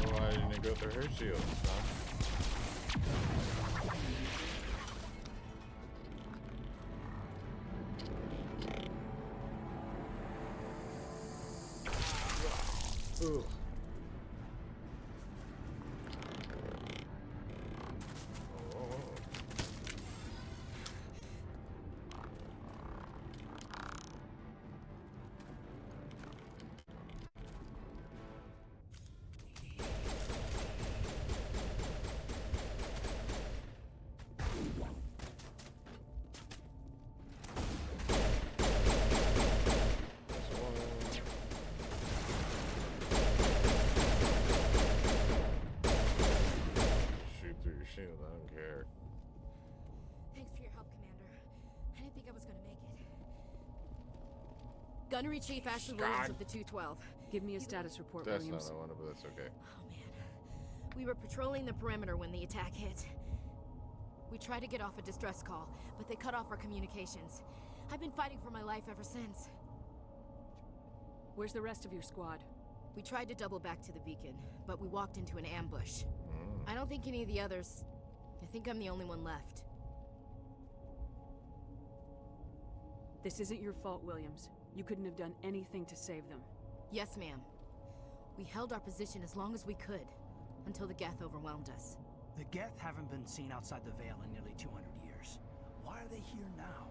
Why didn't it go through her shield, huh? Ugh. Shoot through your shield, I don't care. Thanks for your help, Commander. I didn't think I was gonna make it. Gunnery Chief Ashley Williams of the 212. Give me a status report, That's Williams. not what I wanted, but that's okay. We were patrolling the perimeter when the attack hit. We tried to get off a distress call, but they cut off our communications. I've been fighting for my life ever since. Where's the rest of your squad? We tried to double back to the beacon, but we walked into an ambush. I don't think any of the others... I think I'm the only one left. This isn't your fault, Williams. You couldn't have done anything to save them. Yes, ma'am. We held our position as long as we could, until the Geth overwhelmed us. The Geth haven't been seen outside the Veil in nearly 200 years. Why are they here now?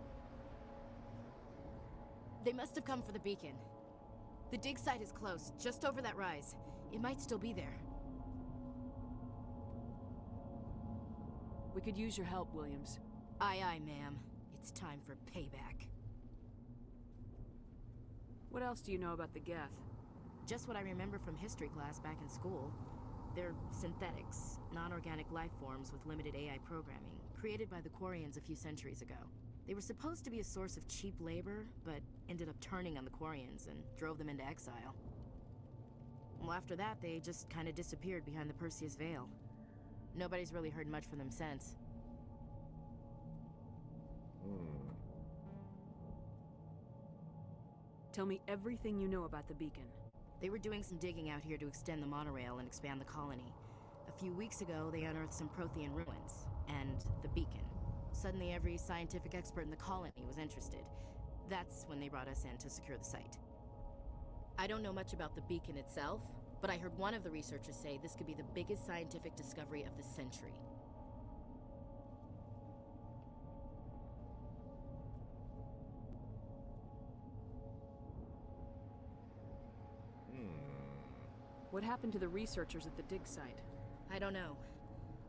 They must have come for the beacon. The dig site is close, just over that rise. It might still be there. We could use your help, Williams. Aye, aye, ma'am. It's time for payback. What else do you know about the Geth? Just what I remember from history class back in school. They're synthetics, non-organic life forms with limited AI programming, created by the Quarians a few centuries ago. They were supposed to be a source of cheap labor, but ended up turning on the Quarians and drove them into exile. Well, after that, they just kind of disappeared behind the Perseus Veil. Nobody's really heard much from them since. Tell me everything you know about the beacon. They were doing some digging out here to extend the monorail and expand the colony. A few weeks ago, they unearthed some Prothean ruins, and the beacon. Suddenly, every scientific expert in the colony was interested. That's when they brought us in to secure the site. I don't know much about the beacon itself, but I heard one of the researchers say this could be the biggest scientific discovery of the century. What happened to the researchers at the dig site? I don't know.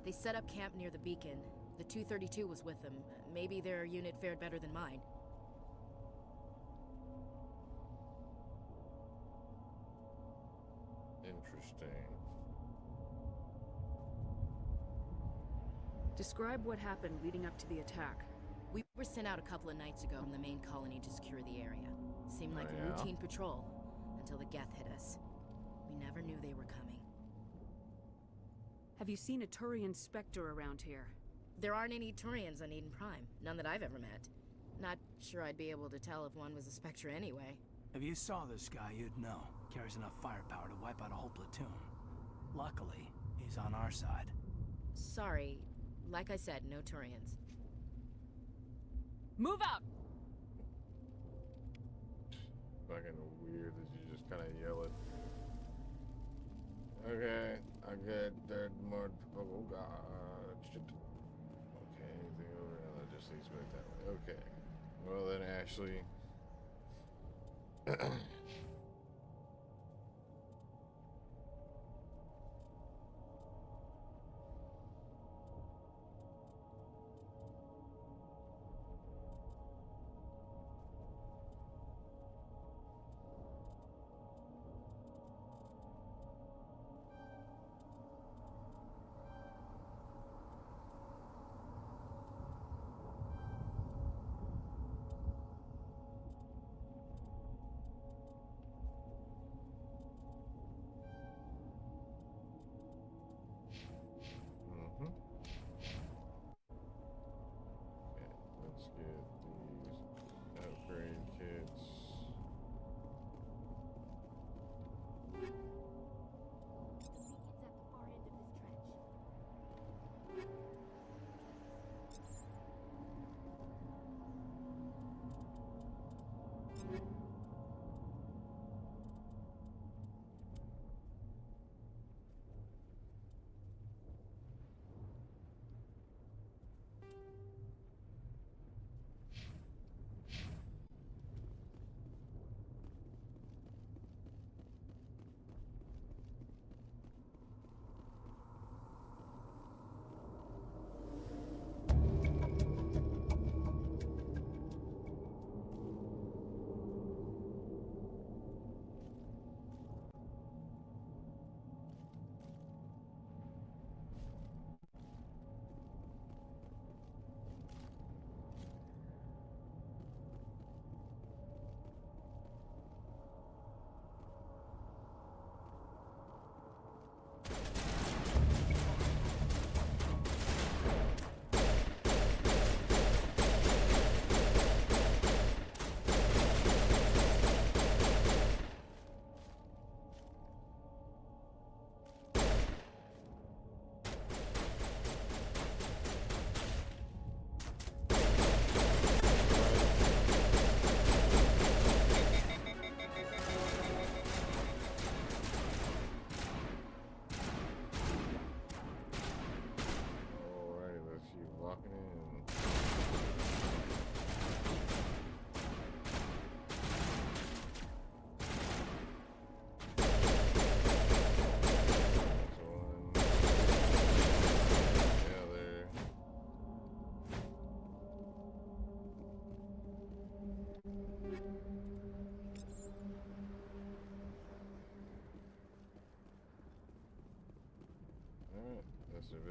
They set up camp near the beacon. The 232 was with them. Maybe their unit fared better than mine. Interesting. Describe what happened leading up to the attack. We were sent out a couple of nights ago from the main colony to secure the area. Seemed like a routine patrol, until the Geth hit us. We never knew they were coming. Have you seen a Turian Spectre around here? There aren't any Turians on Eden Prime. None that I've ever met. Not sure I'd be able to tell if one was a Spectre anyway. If you saw this guy, you'd know. Carries enough firepower to wipe out a whole platoon. Luckily, he's on our side. Sorry. Like I said, no Turians. Move out! Fucking weird that you just kind of yell it. Okay, I get that more. Oh god. Shit. Okay, anything over there that just leads back that way. Okay. Well then, Ashley.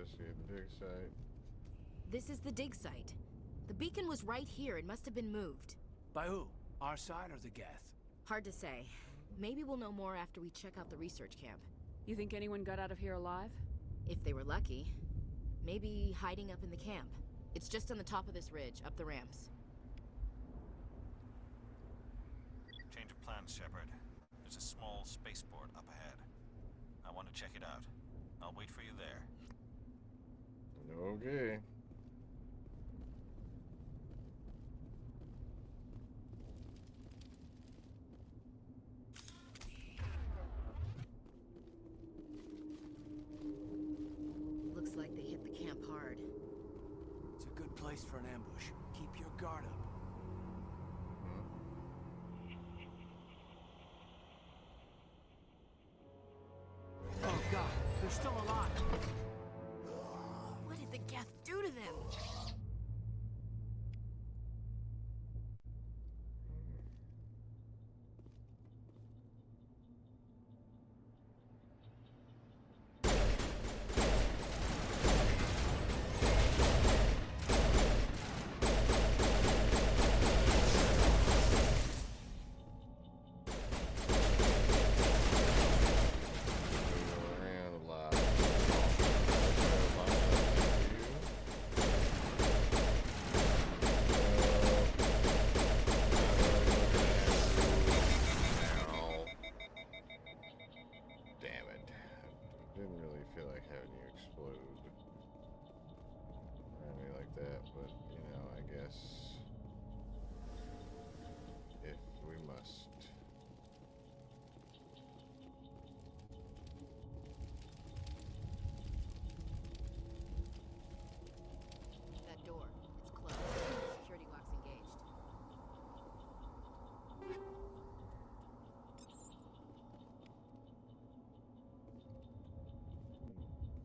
investigate the dig site. This is the dig site. The beacon was right here. It must have been moved. By who? Our side or the Geth? Hard to say. Maybe we'll know more after we check out the research camp. You think anyone got out of here alive? If they were lucky. Maybe hiding up in the camp. It's just on the top of this ridge, up the ramps. Change of plans, Shepard. There's a small spaceport up ahead. I want to check it out. I'll wait for you there. Okay. Looks like they hit the camp hard. It's a good place for an ambush. Keep your guard up. Oh god, they're still alive. What did the Geth do to them? Didn't really feel like having you explode around me like that, but you know, I guess if we must. That door, it's closed. Security lock's engaged.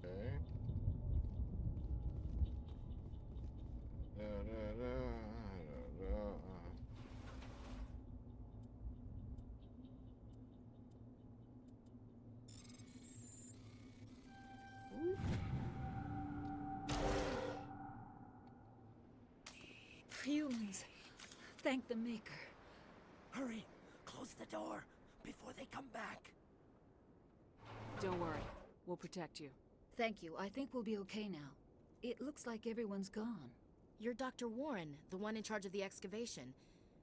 Okay. Da, da, da, da, da. Humans. Thank the Maker. Hurry! Close the door before they come back. Don't worry. We'll protect you. Thank you. I think we'll be okay now. It looks like everyone's gone. You're Dr. Warren, the one in charge of the excavation.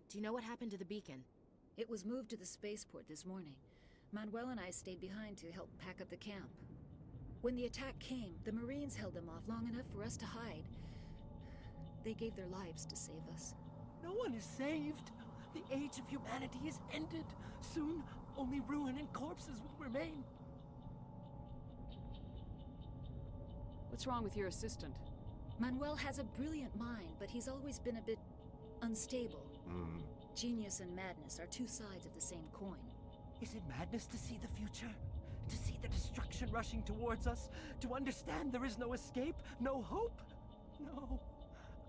Do you know what happened to the beacon? It was moved to the spaceport this morning. Manuel and I stayed behind to help pack up the camp. When the attack came, the Marines held them off long enough for us to hide. They gave their lives to save us. No one is saved. The age of humanity is ended. Soon, only ruin and corpses will remain. What's wrong with your assistant? Manuel has a brilliant mind, but he's always been a bit unstable. Genius and madness are two sides of the same coin. Is it madness to see the future? To see the destruction rushing towards us? To understand there is no escape? No hope? No.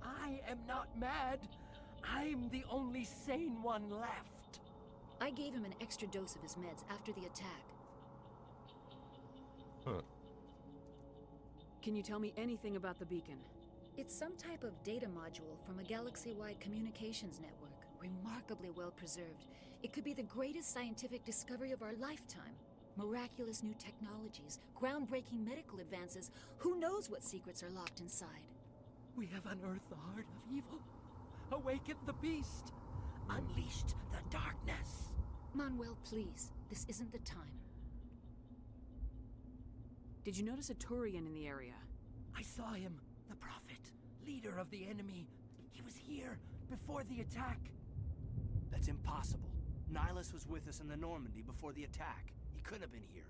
I am not mad. I'm the only sane one left. I gave him an extra dose of his meds after the attack. Huh. Can you tell me anything about the beacon? It's some type of data module from a galaxy-wide communications network. Remarkably well preserved. It could be the greatest scientific discovery of our lifetime. Miraculous new technologies, groundbreaking medical advances. Who knows what secrets are locked inside? We have unearthed the heart of evil. Awakened the beast. Unleashed the darkness. Manuel, please. This isn't the time. Did you notice a Turian in the area? I saw him. The Prophet. Leader of the enemy. He was here before the attack. That's impossible. Nihilus was with us in the Normandy before the attack. He couldn't have been here.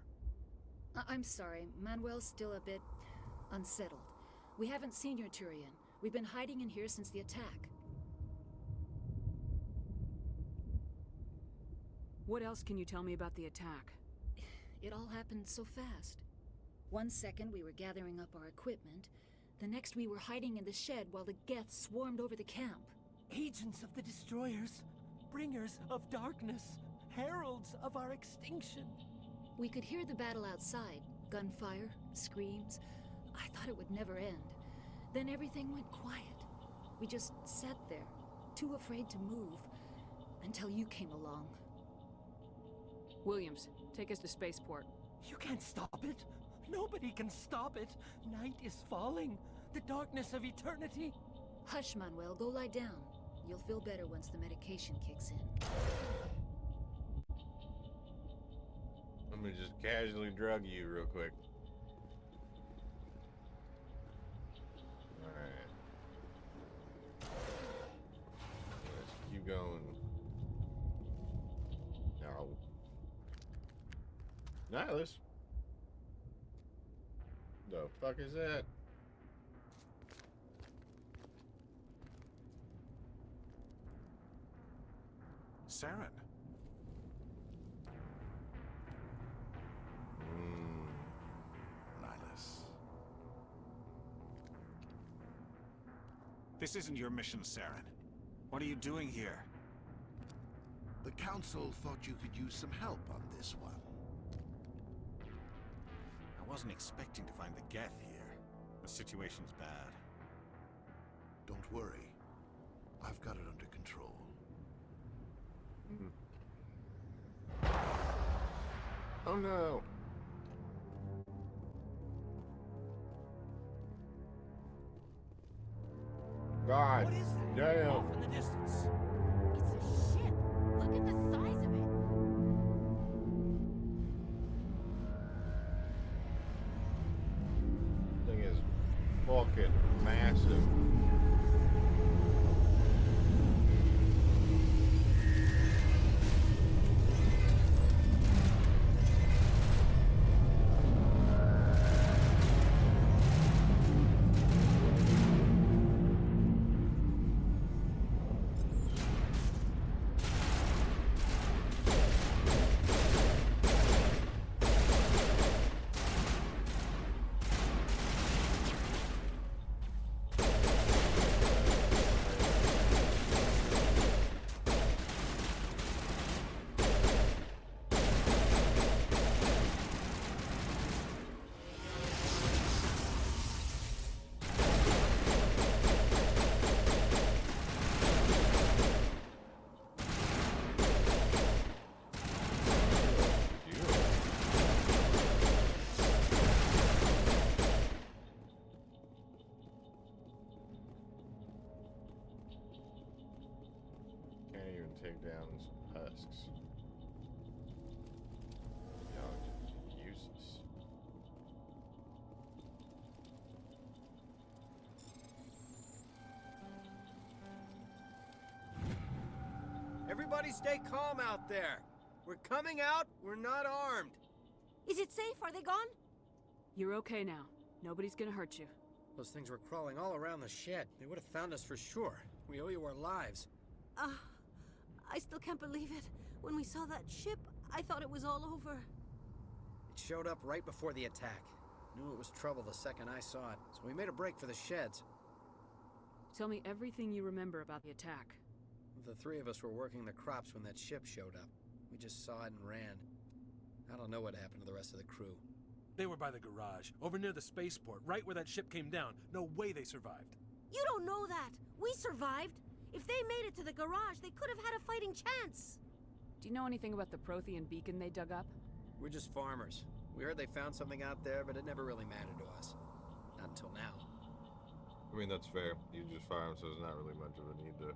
I'm sorry. Manuel's still a bit unsettled. We haven't seen your Turian. We've been hiding in here since the attack. What else can you tell me about the attack? It all happened so fast. 1 second we were gathering up our equipment. The next we were hiding in the shed while the Geth swarmed over the camp. Agents of the Destroyers. Bringers of darkness. Heralds of our extinction. We could hear the battle outside. Gunfire, screams. I thought it would never end. Then everything went quiet. We just sat there, too afraid to move, until you came along. Williams, take us to spaceport. You can't stop it. Nobody can stop it. Night is falling. The darkness of eternity. Hush, Manuel. Go lie down. You'll feel better once the medication kicks in. I'm gonna just casually drug you real quick. Alright. Let's keep going. No. Nihilus? The fuck is that? Saren. Nihilus. This isn't your mission, Saren. What are you doing here? The Council thought you could use some help on this one. I wasn't expecting to find the Geth here. The situation's bad. Don't worry. I've got it under control. Oh no! God What is that? damn! Off in the distance. It's a ship. Look at the size of it. Thing is fucking massive. Can't even take down some husks. Y'all just useless. Everybody stay calm out there. We're coming out, we're not armed. Is it safe? Are they gone? You're okay now. Nobody's gonna hurt you. Those things were crawling all around the shed. They would have found us for sure. We owe you our lives. I still can't believe it. When we saw that ship, I thought it was all over. It showed up right before the attack. Knew it was trouble the second I saw it, so we made a break for the sheds. Tell me everything you remember about the attack. The three of us were working the crops when that ship showed up. We just saw it and ran. I don't know what happened to the rest of the crew. They were by the garage, over near the spaceport, right where that ship came down. No way they survived. You don't know that. We survived. If they made it to the garage, they could have had a fighting chance. Do you know anything about the Prothean beacon they dug up? We're just farmers. We heard they found something out there, but it never really mattered to us. Not until now. I mean, that's fair. You just fire them, so there's not really much of a need to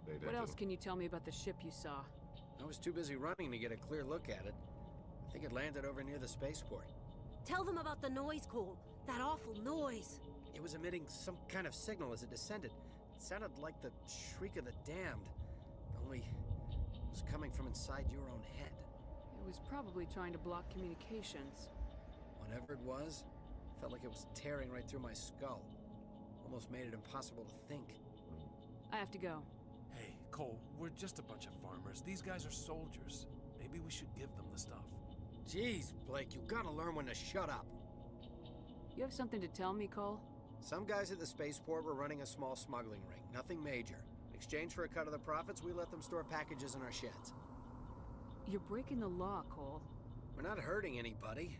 pay attention. What else can you tell me about the ship you saw? I was too busy running to get a clear look at it. I think it landed over near the spaceport. Tell them about the noise, Cole. That awful noise. It was emitting some kind of signal as it descended. It sounded like the shriek of the damned. Only it was coming from inside your own head. It was probably trying to block communications. Whatever it was, felt like it was tearing right through my skull. Almost made it impossible to think. I have to go. Hey, Cole, we're just a bunch of farmers. These guys are soldiers. Maybe we should give them the stuff. Jeez, Blake, you gotta learn when to shut up. You have something to tell me, Cole? Some guys at the spaceport were running a small smuggling ring, nothing major. In exchange for a cut of the profits, we let them store packages in our sheds. You're breaking the law, Cole. We're not hurting anybody.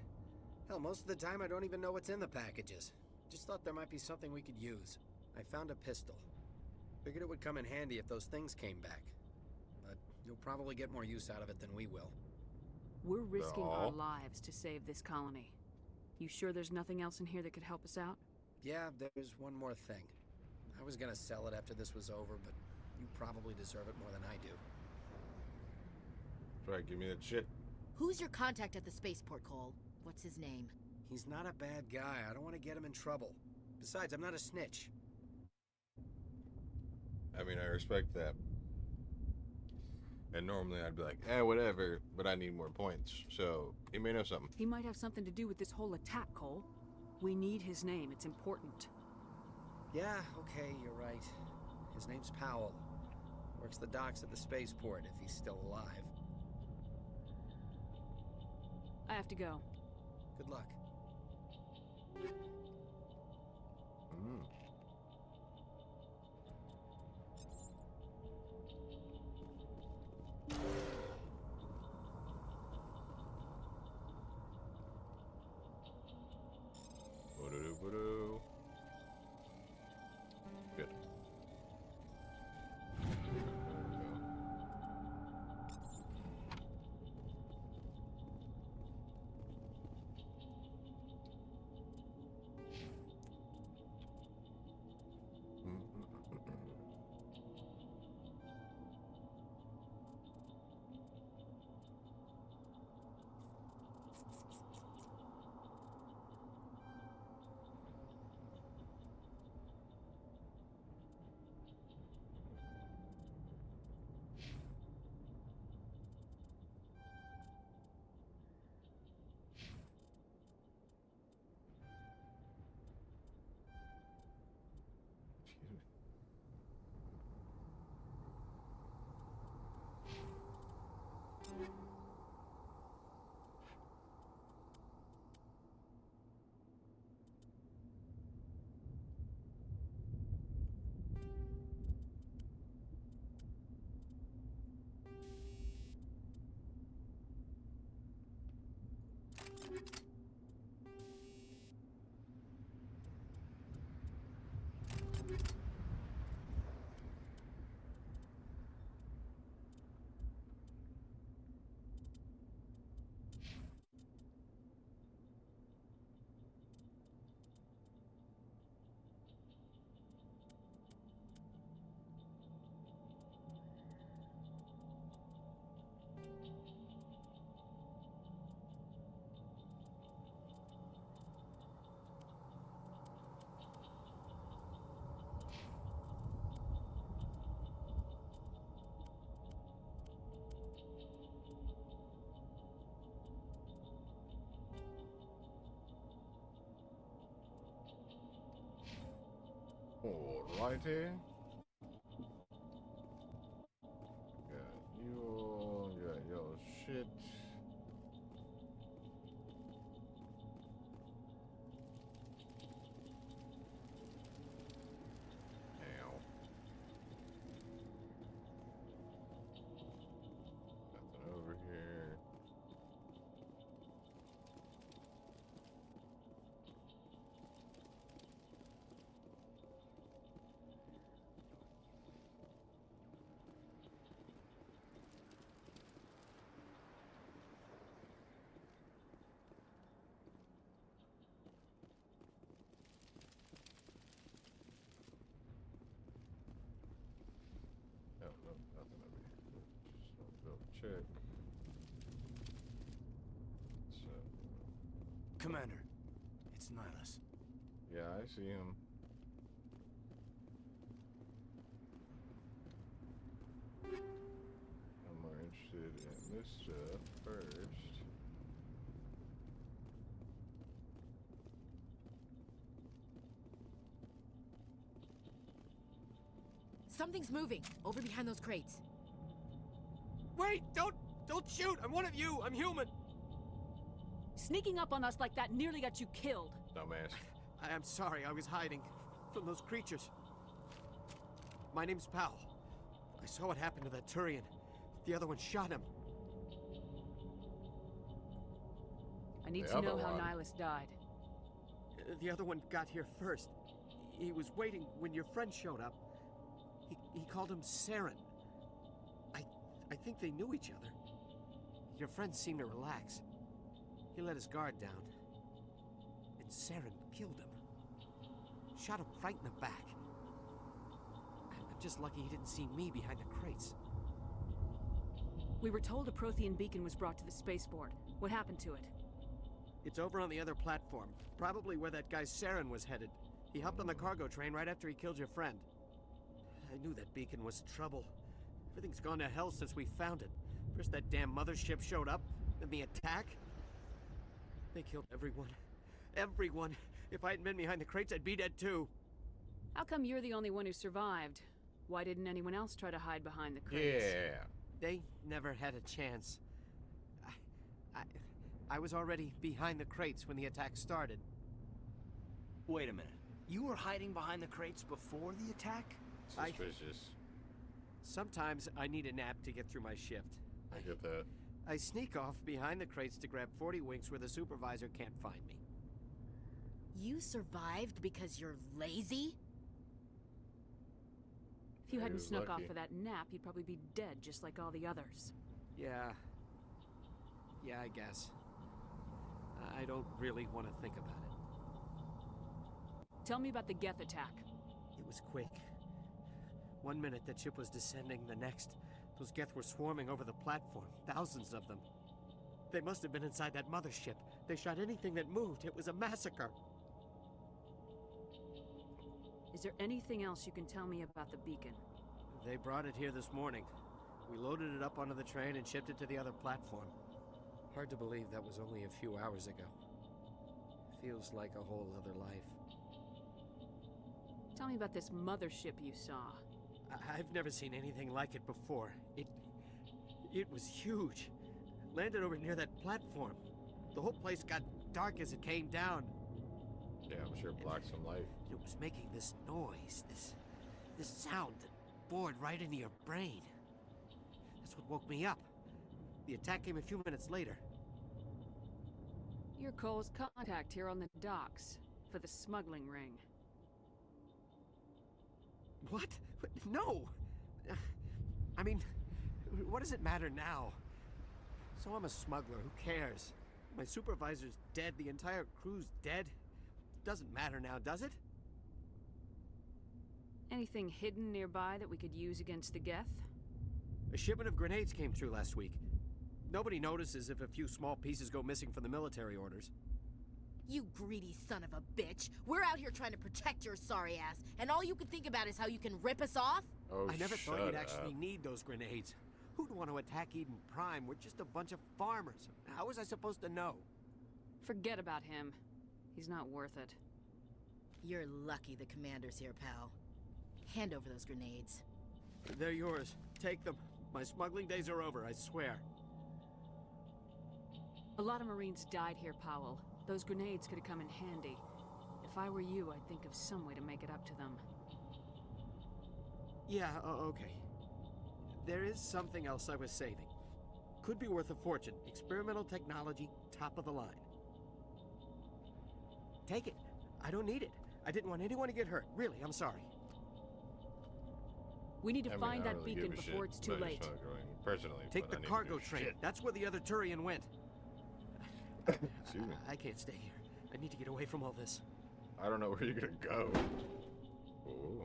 Hell, most of the time I don't even know what's in the packages. Just thought there might be something we could use. I found a pistol. Figured it would come in handy if those things came back. But you'll probably get more use out of it than we will. We're risking our No. lives to save this colony. You sure there's nothing else in here that could help us out? Yeah, there's one more thing. I was gonna sell it after this was over, but you probably deserve it more than I do. Try to give me that shit. Who's your contact at the spaceport, Cole? What's his name? He's not a bad guy. I don't want to get him in trouble. Besides, I'm not a snitch. I mean, I respect that. And normally I'd be like, whatever, but I need more points. So, he may know something. He might have something to do with this whole attack, Cole. We need his name. It's important. Yeah, okay, you're right. His name's Powell. Works the docks at the spaceport if he's still alive. I have to go. Good luck. Ba-do-do-ba-do. Good. Alrighty. Got your shit. Ow. Nothing over here. No, nothing over here. Just want to double check. So, Commander, it's Nihilus. yeah, I see him. I'm more interested in this stuff first. Something's moving over behind those crates. Wait! Don't shoot! I'm one of you! I'm human! Sneaking up on us like that nearly got you killed. Dumbass. I am sorry, I was hiding from those creatures. My name's Powell. I saw what happened to that Turian. The other one shot him. I need The to know other how one. Nihilus died. The other one got here first. He was waiting when your friend showed up. He called him Saren. I think they knew each other. Your friend seemed to relax. He let his guard down. And Saren killed him. Shot him right in the back. I'm just lucky he didn't see me behind the crates. We were told a Prothean beacon was brought to the spaceport. What happened to it? It's over on the other platform. Probably where that guy Saren was headed. He hopped on the cargo train right after he killed your friend. I knew that beacon was trouble. Everything's gone to hell since we found it. First that damn mothership showed up, then the attack. They killed everyone. Everyone! If I hadn't been behind the crates, I'd be dead too. How come you're the only one who survived? Why didn't anyone else try to hide behind the crates? Yeah. They never had a chance. I was already behind the crates when the attack started. Wait a minute. You were hiding behind the crates before the attack? Suspicious. Sometimes I need a nap to get through my shift. I get that. I sneak off behind the crates to grab 40 winks where the supervisor can't find me. You survived because you're lazy? If you hadn't was snuck lucky. off for that nap, you'd probably be dead just like all the others. Yeah, I guess. I don't really want to think about it. Tell me about the Geth attack. It was quick. 1 minute that ship was descending, the next, those Geth were swarming over the platform. Thousands of them. They must have been inside that mothership. They shot anything that moved. It was a massacre. Is there anything else you can tell me about the beacon? They brought it here this morning. We loaded it up onto the train and shipped it to the other platform. Hard to believe that was only a few hours ago. Feels like a whole other life. Tell me about this mothership you saw. I've never seen anything like it before. It was huge. Landed over near that platform. The whole place got dark as it came down. Yeah, I'm sure it blocked some light. It was making this noise, this sound that bored right into your brain. That's what woke me up. The attack came a few minutes later. You're Cole's contact here on the docks for the smuggling ring. What? No! I mean, what does it matter now? So I'm a smuggler, who cares? My supervisor's dead, the entire crew's dead. Doesn't matter now, does it? Anything hidden nearby that we could use against the Geth? A shipment of grenades came through last week. Nobody notices if a few small pieces go missing from the military orders. You greedy son of a bitch. We're out here trying to protect your sorry ass, and all you can think about is how you can rip us off? Oh, I never thought you'd shut actually up. need those grenades. Who'd want to attack Eden Prime? We're just a bunch of farmers. How was I supposed to know? Forget about him. He's not worth it. You're lucky the commander's here, pal. Hand over those grenades. They're yours. Take them. My smuggling days are over, I swear. A lot of Marines died here, Powell. Those grenades could have come in handy. If I were you, I'd think of some way to make it up to them. Yeah, okay. There is something else I was saving. Could be worth a fortune. Experimental technology, top of the line. Take it. I don't need it. I didn't want anyone to get hurt. Really, I'm sorry. We need to I mean, find I that don't really beacon give a before shit it's too about your late. smuggling, personally, Take but the I need to cargo do train. shit. That's where the other Turian went. Excuse me. I can't stay here. I need to get away from all this. I don't know where you're gonna go. Ooh.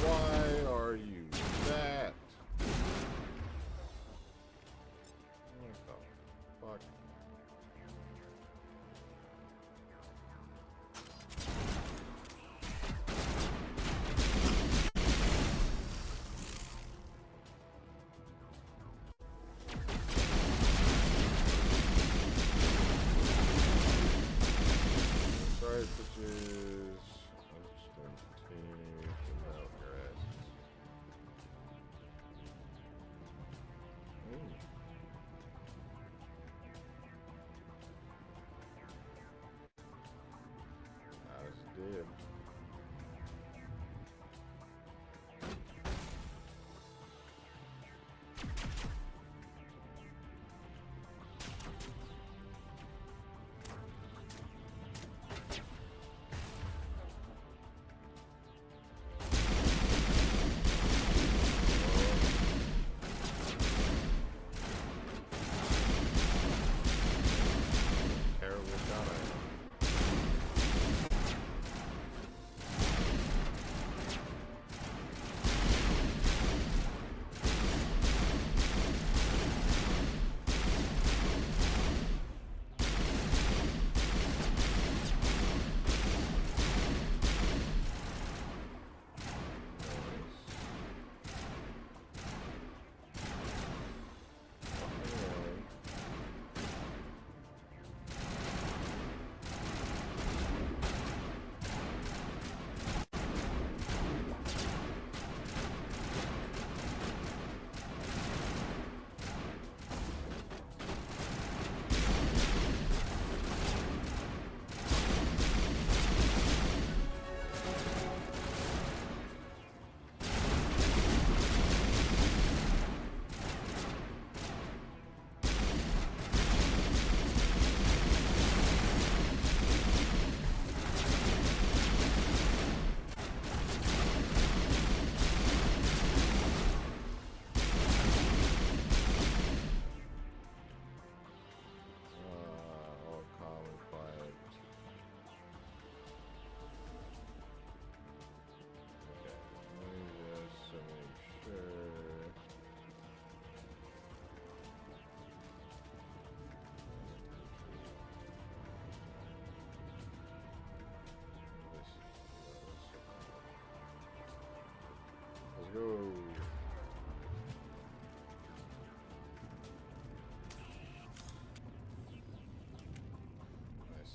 Why are you that? What the fuck?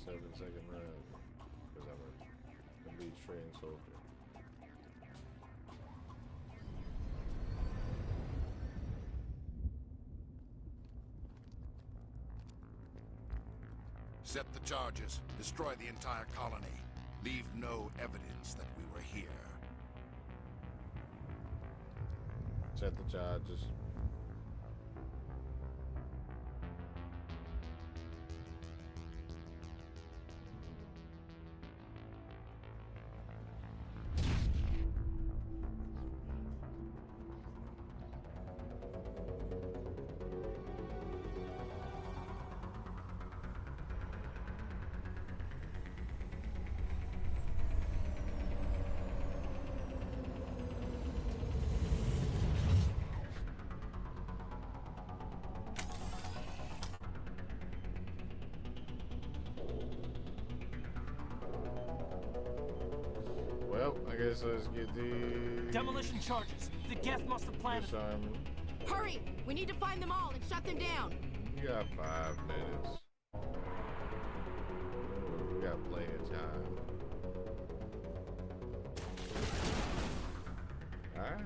7-second run. Because I'm a elite trained soldier. Set the charges. Destroy the entire colony. Leave no evidence that we were here. Set the charges. Well, I guess let's get the Demolition charges. The Geth must have planted them. disarmament. Hurry! We need to find them all and shut them down. You got 5 minutes. We got plenty of time. Alright.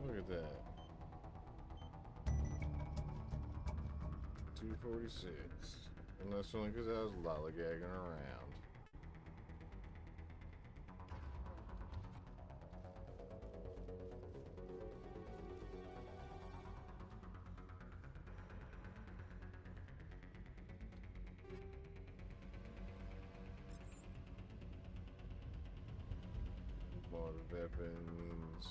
Look at that. 246. And that's only because I was lollygagging around. More weapons.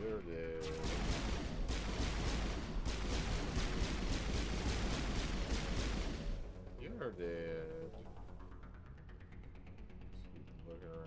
You're dead. You're dead. Just keep looking around.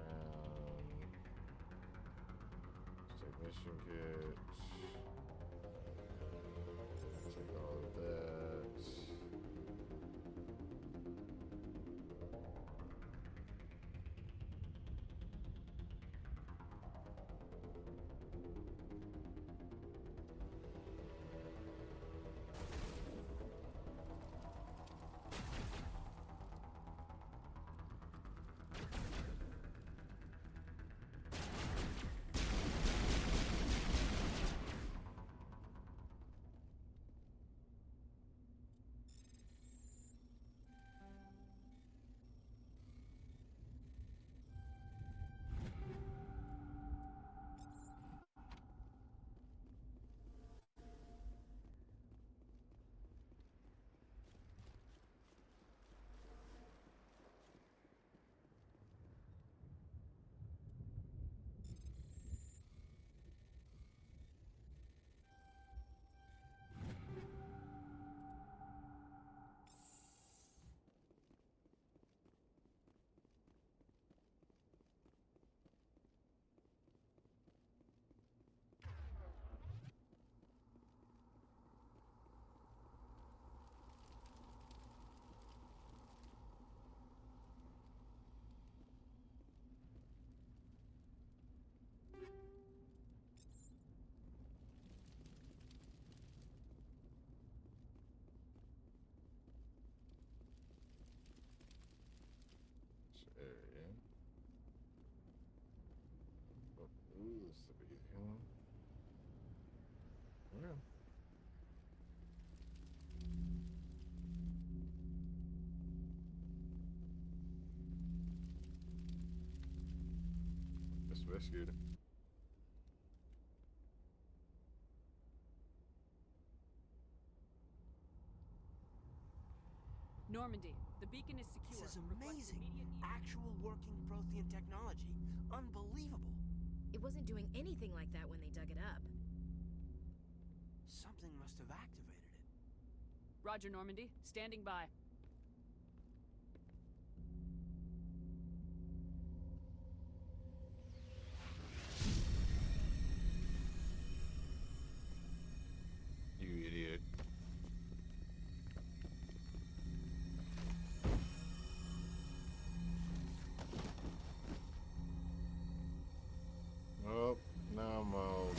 Supposed to be. Yeah. That's rescued. Normandy, the beacon is secure. This is amazing. Actual working Prothean technology. Unbelievable. It wasn't doing anything like that when they dug it up. Something must have activated it. Roger, Normandy. Standing by. You idiot. Oh, now I'm all...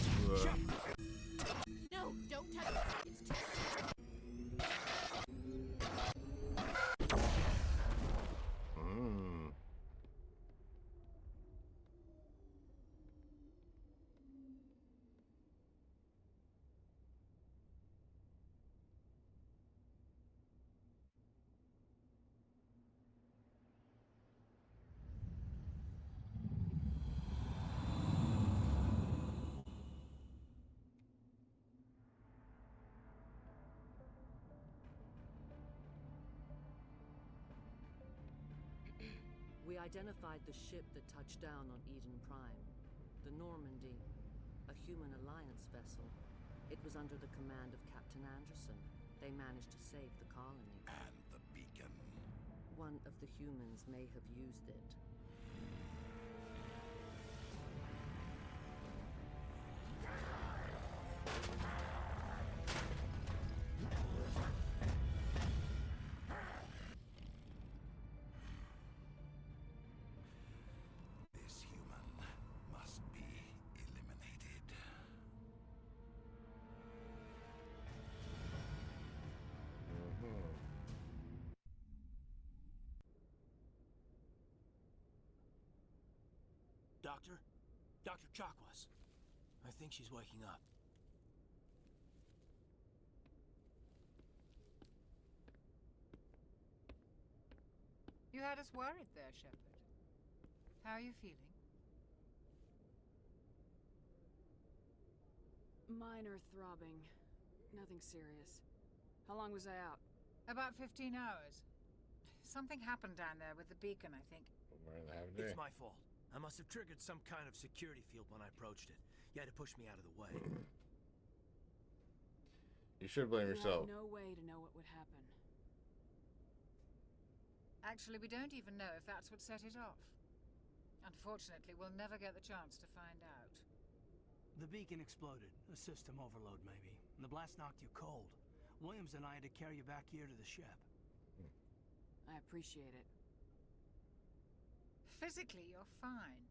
No, don't touch it. It's too... We identified the ship that touched down on Eden Prime. The Normandy, a human alliance vessel. It was under the command of Captain Anderson. They managed to save the colony. And the beacon. One of the humans may have used it. This human must be eliminated. Doctor? Dr. Chakwas. I think she's waking up. You had us worried there, Shepard. How are you feeling? Minor throbbing. Nothing serious. How long was I out? About 15 hours. Something happened down there with the beacon, I think. It's my fault. I must have triggered some kind of security field when I approached it. You had to push me out of the way. You should blame yourself. No way to know what would happen. Actually, we don't even know if that's what set it off. Unfortunately, we'll never get the chance to find out. The beacon exploded. A system overload, maybe. And the blast knocked you cold. Williams and I had to carry you back here to the ship. I appreciate it. Physically, you're fine.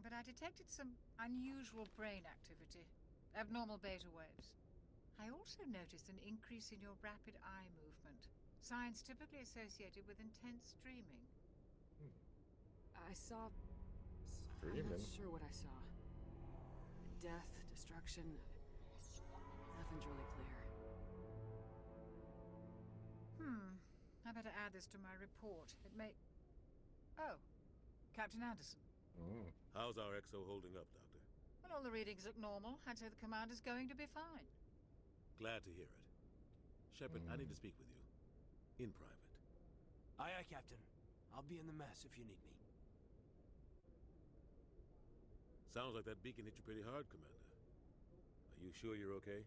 But I detected some unusual brain activity. Abnormal beta waves. I also noticed an increase in your rapid eye movement. Signs typically associated with intense dreaming. I saw... Dreaming? I'm not sure what I saw. Death, destruction... Nothing's really clear. I better add this to my report. It may... Oh. Captain Anderson. How's our XO holding up, Doctor? Well, all the readings look normal. I'd say the commander's going to be fine. Glad to hear it. Shepard, I need to speak with you. In private. Aye, aye, Captain. I'll be in the mess if you need me. Sounds like that beacon hit you pretty hard, Commander. Are you sure you're okay?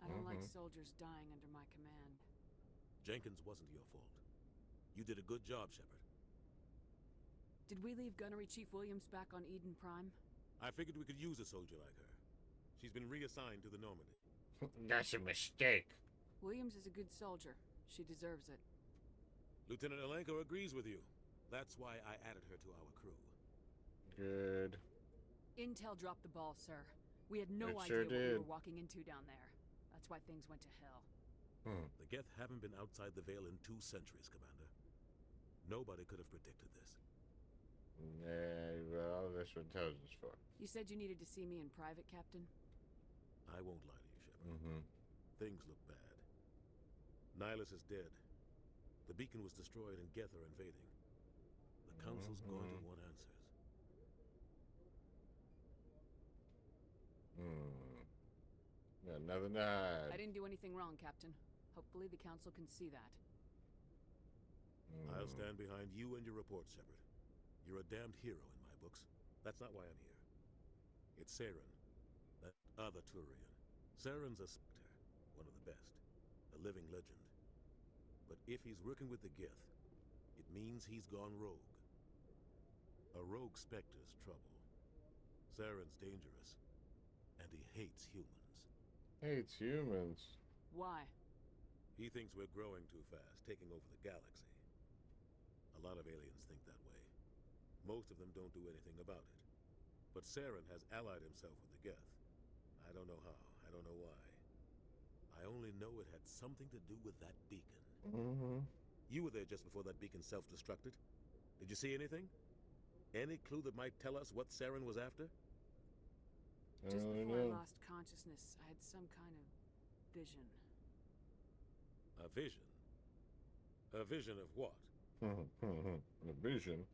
I don't like soldiers dying under my command. Jenkins wasn't your fault. You did a good job, Shepard. Did we leave Gunnery Chief Williams back on Eden Prime? I figured we could use a soldier like her. She's been reassigned to the Normandy. That's a mistake. Williams is a good soldier. She deserves it. Lieutenant Alenko agrees with you. That's why I added her to our crew. Good. Intel dropped the ball, sir. We had no It idea sure what we did. were walking into down there. That's why things went to hell. The Geth haven't been outside the Veil in 2 centuries, Commander. Nobody could have predicted this. Yeah, well, that's what intelligence for. You said you needed to see me in private, Captain? I won't lie to you, Shepard. Mm-hmm. Things look bad. Nihilus is dead. The beacon was destroyed and Geth are invading. The Council's going to want answers. Got nothing to hide. I didn't do anything wrong, Captain. Hopefully the Council can see that. I'll stand behind you and your report, Shepard. You're a damned hero in my books. That's not why I'm here. It's Saren, that other Turian. Saren's a specter, one of the best, a living legend. But if he's working with the Geth, it means he's gone rogue. A rogue specter's trouble. Saren's dangerous, and he hates humans. Hates humans? Why? He thinks we're growing too fast, taking over the galaxy. A lot of aliens think that way. Most of them don't do anything about it. But Saren has allied himself with the Geth. I don't know how, I don't know why. I only know it had something to do with that beacon. You were there just before that beacon self-destructed. Did you see anything? Any clue that might tell us what Saren was after? Just before I lost consciousness, I had some kind of vision. A vision? A vision of what? A vision?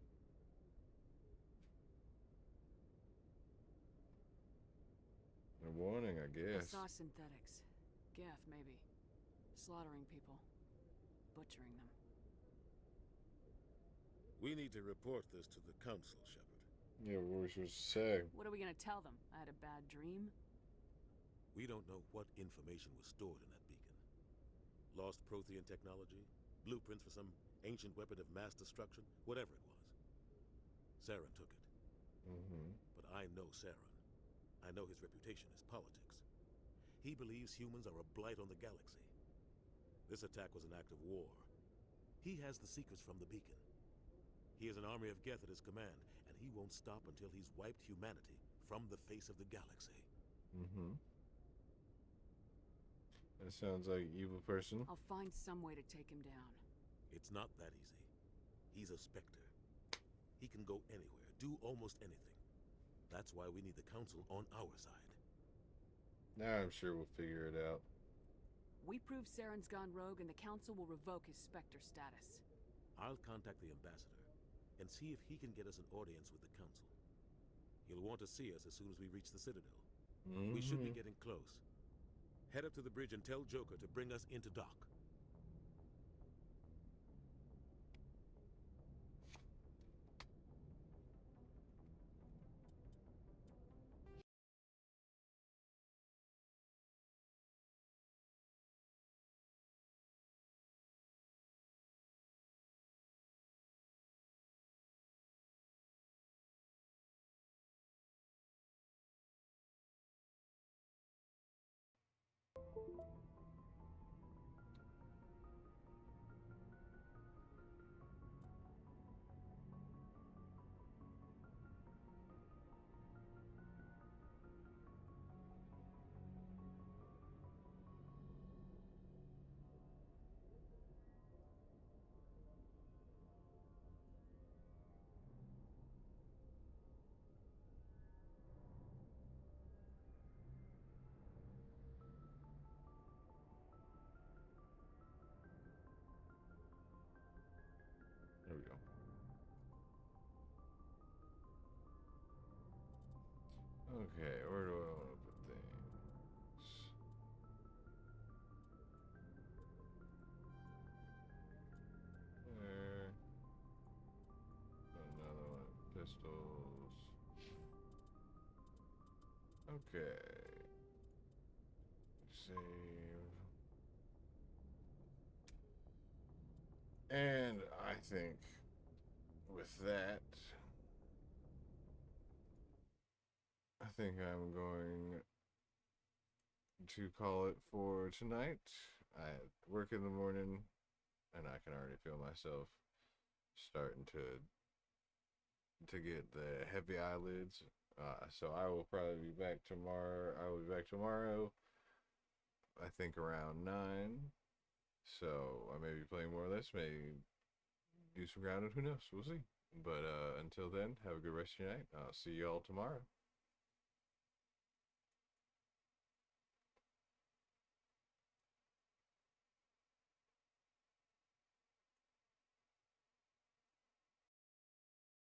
A warning, I guess. I saw synthetics. Geth, maybe. Slaughtering people. Butchering them. We need to report this to the Council, Shepard. Yeah, what are we supposed to say? What are we gonna tell them? I had a bad dream? We don't know what information was stored in that beacon. Lost Prothean technology, blueprints for some ancient weapon of mass destruction, whatever it was. Saren took it. But I know Saren. I know his reputation is politics. He believes humans are a blight on the galaxy. This attack was an act of war. He has the secrets from the beacon. He has an army of Geth at his command, and he won't stop until he's wiped humanity from the face of the galaxy. That sounds like an evil person. I'll find some way to take him down. It's not that easy. He's a Spectre. He can go anywhere, do almost anything. That's why we need the Council on our side. Now I'm sure we'll figure it out. We prove Saren's gone rogue and the Council will revoke his Spectre status. I'll contact the Ambassador and see if he can get us an audience with the Council. He'll want to see us as soon as we reach the Citadel. We should be getting close. Head up to the bridge and tell Joker to bring us into dock. There we go. Okay, where do I want to put things? There. Another one. Pistols. Okay. Save. And I think with that, I think I'm going to call it for tonight. I work in the morning, and I can already feel myself starting to get the heavy eyelids. So I will probably be back tomorrow. I will be back tomorrow, I think around 9. So I may be playing more of this, may do some grounded, who knows? We'll see. But until then, have a good rest of your night. I'll see you all tomorrow.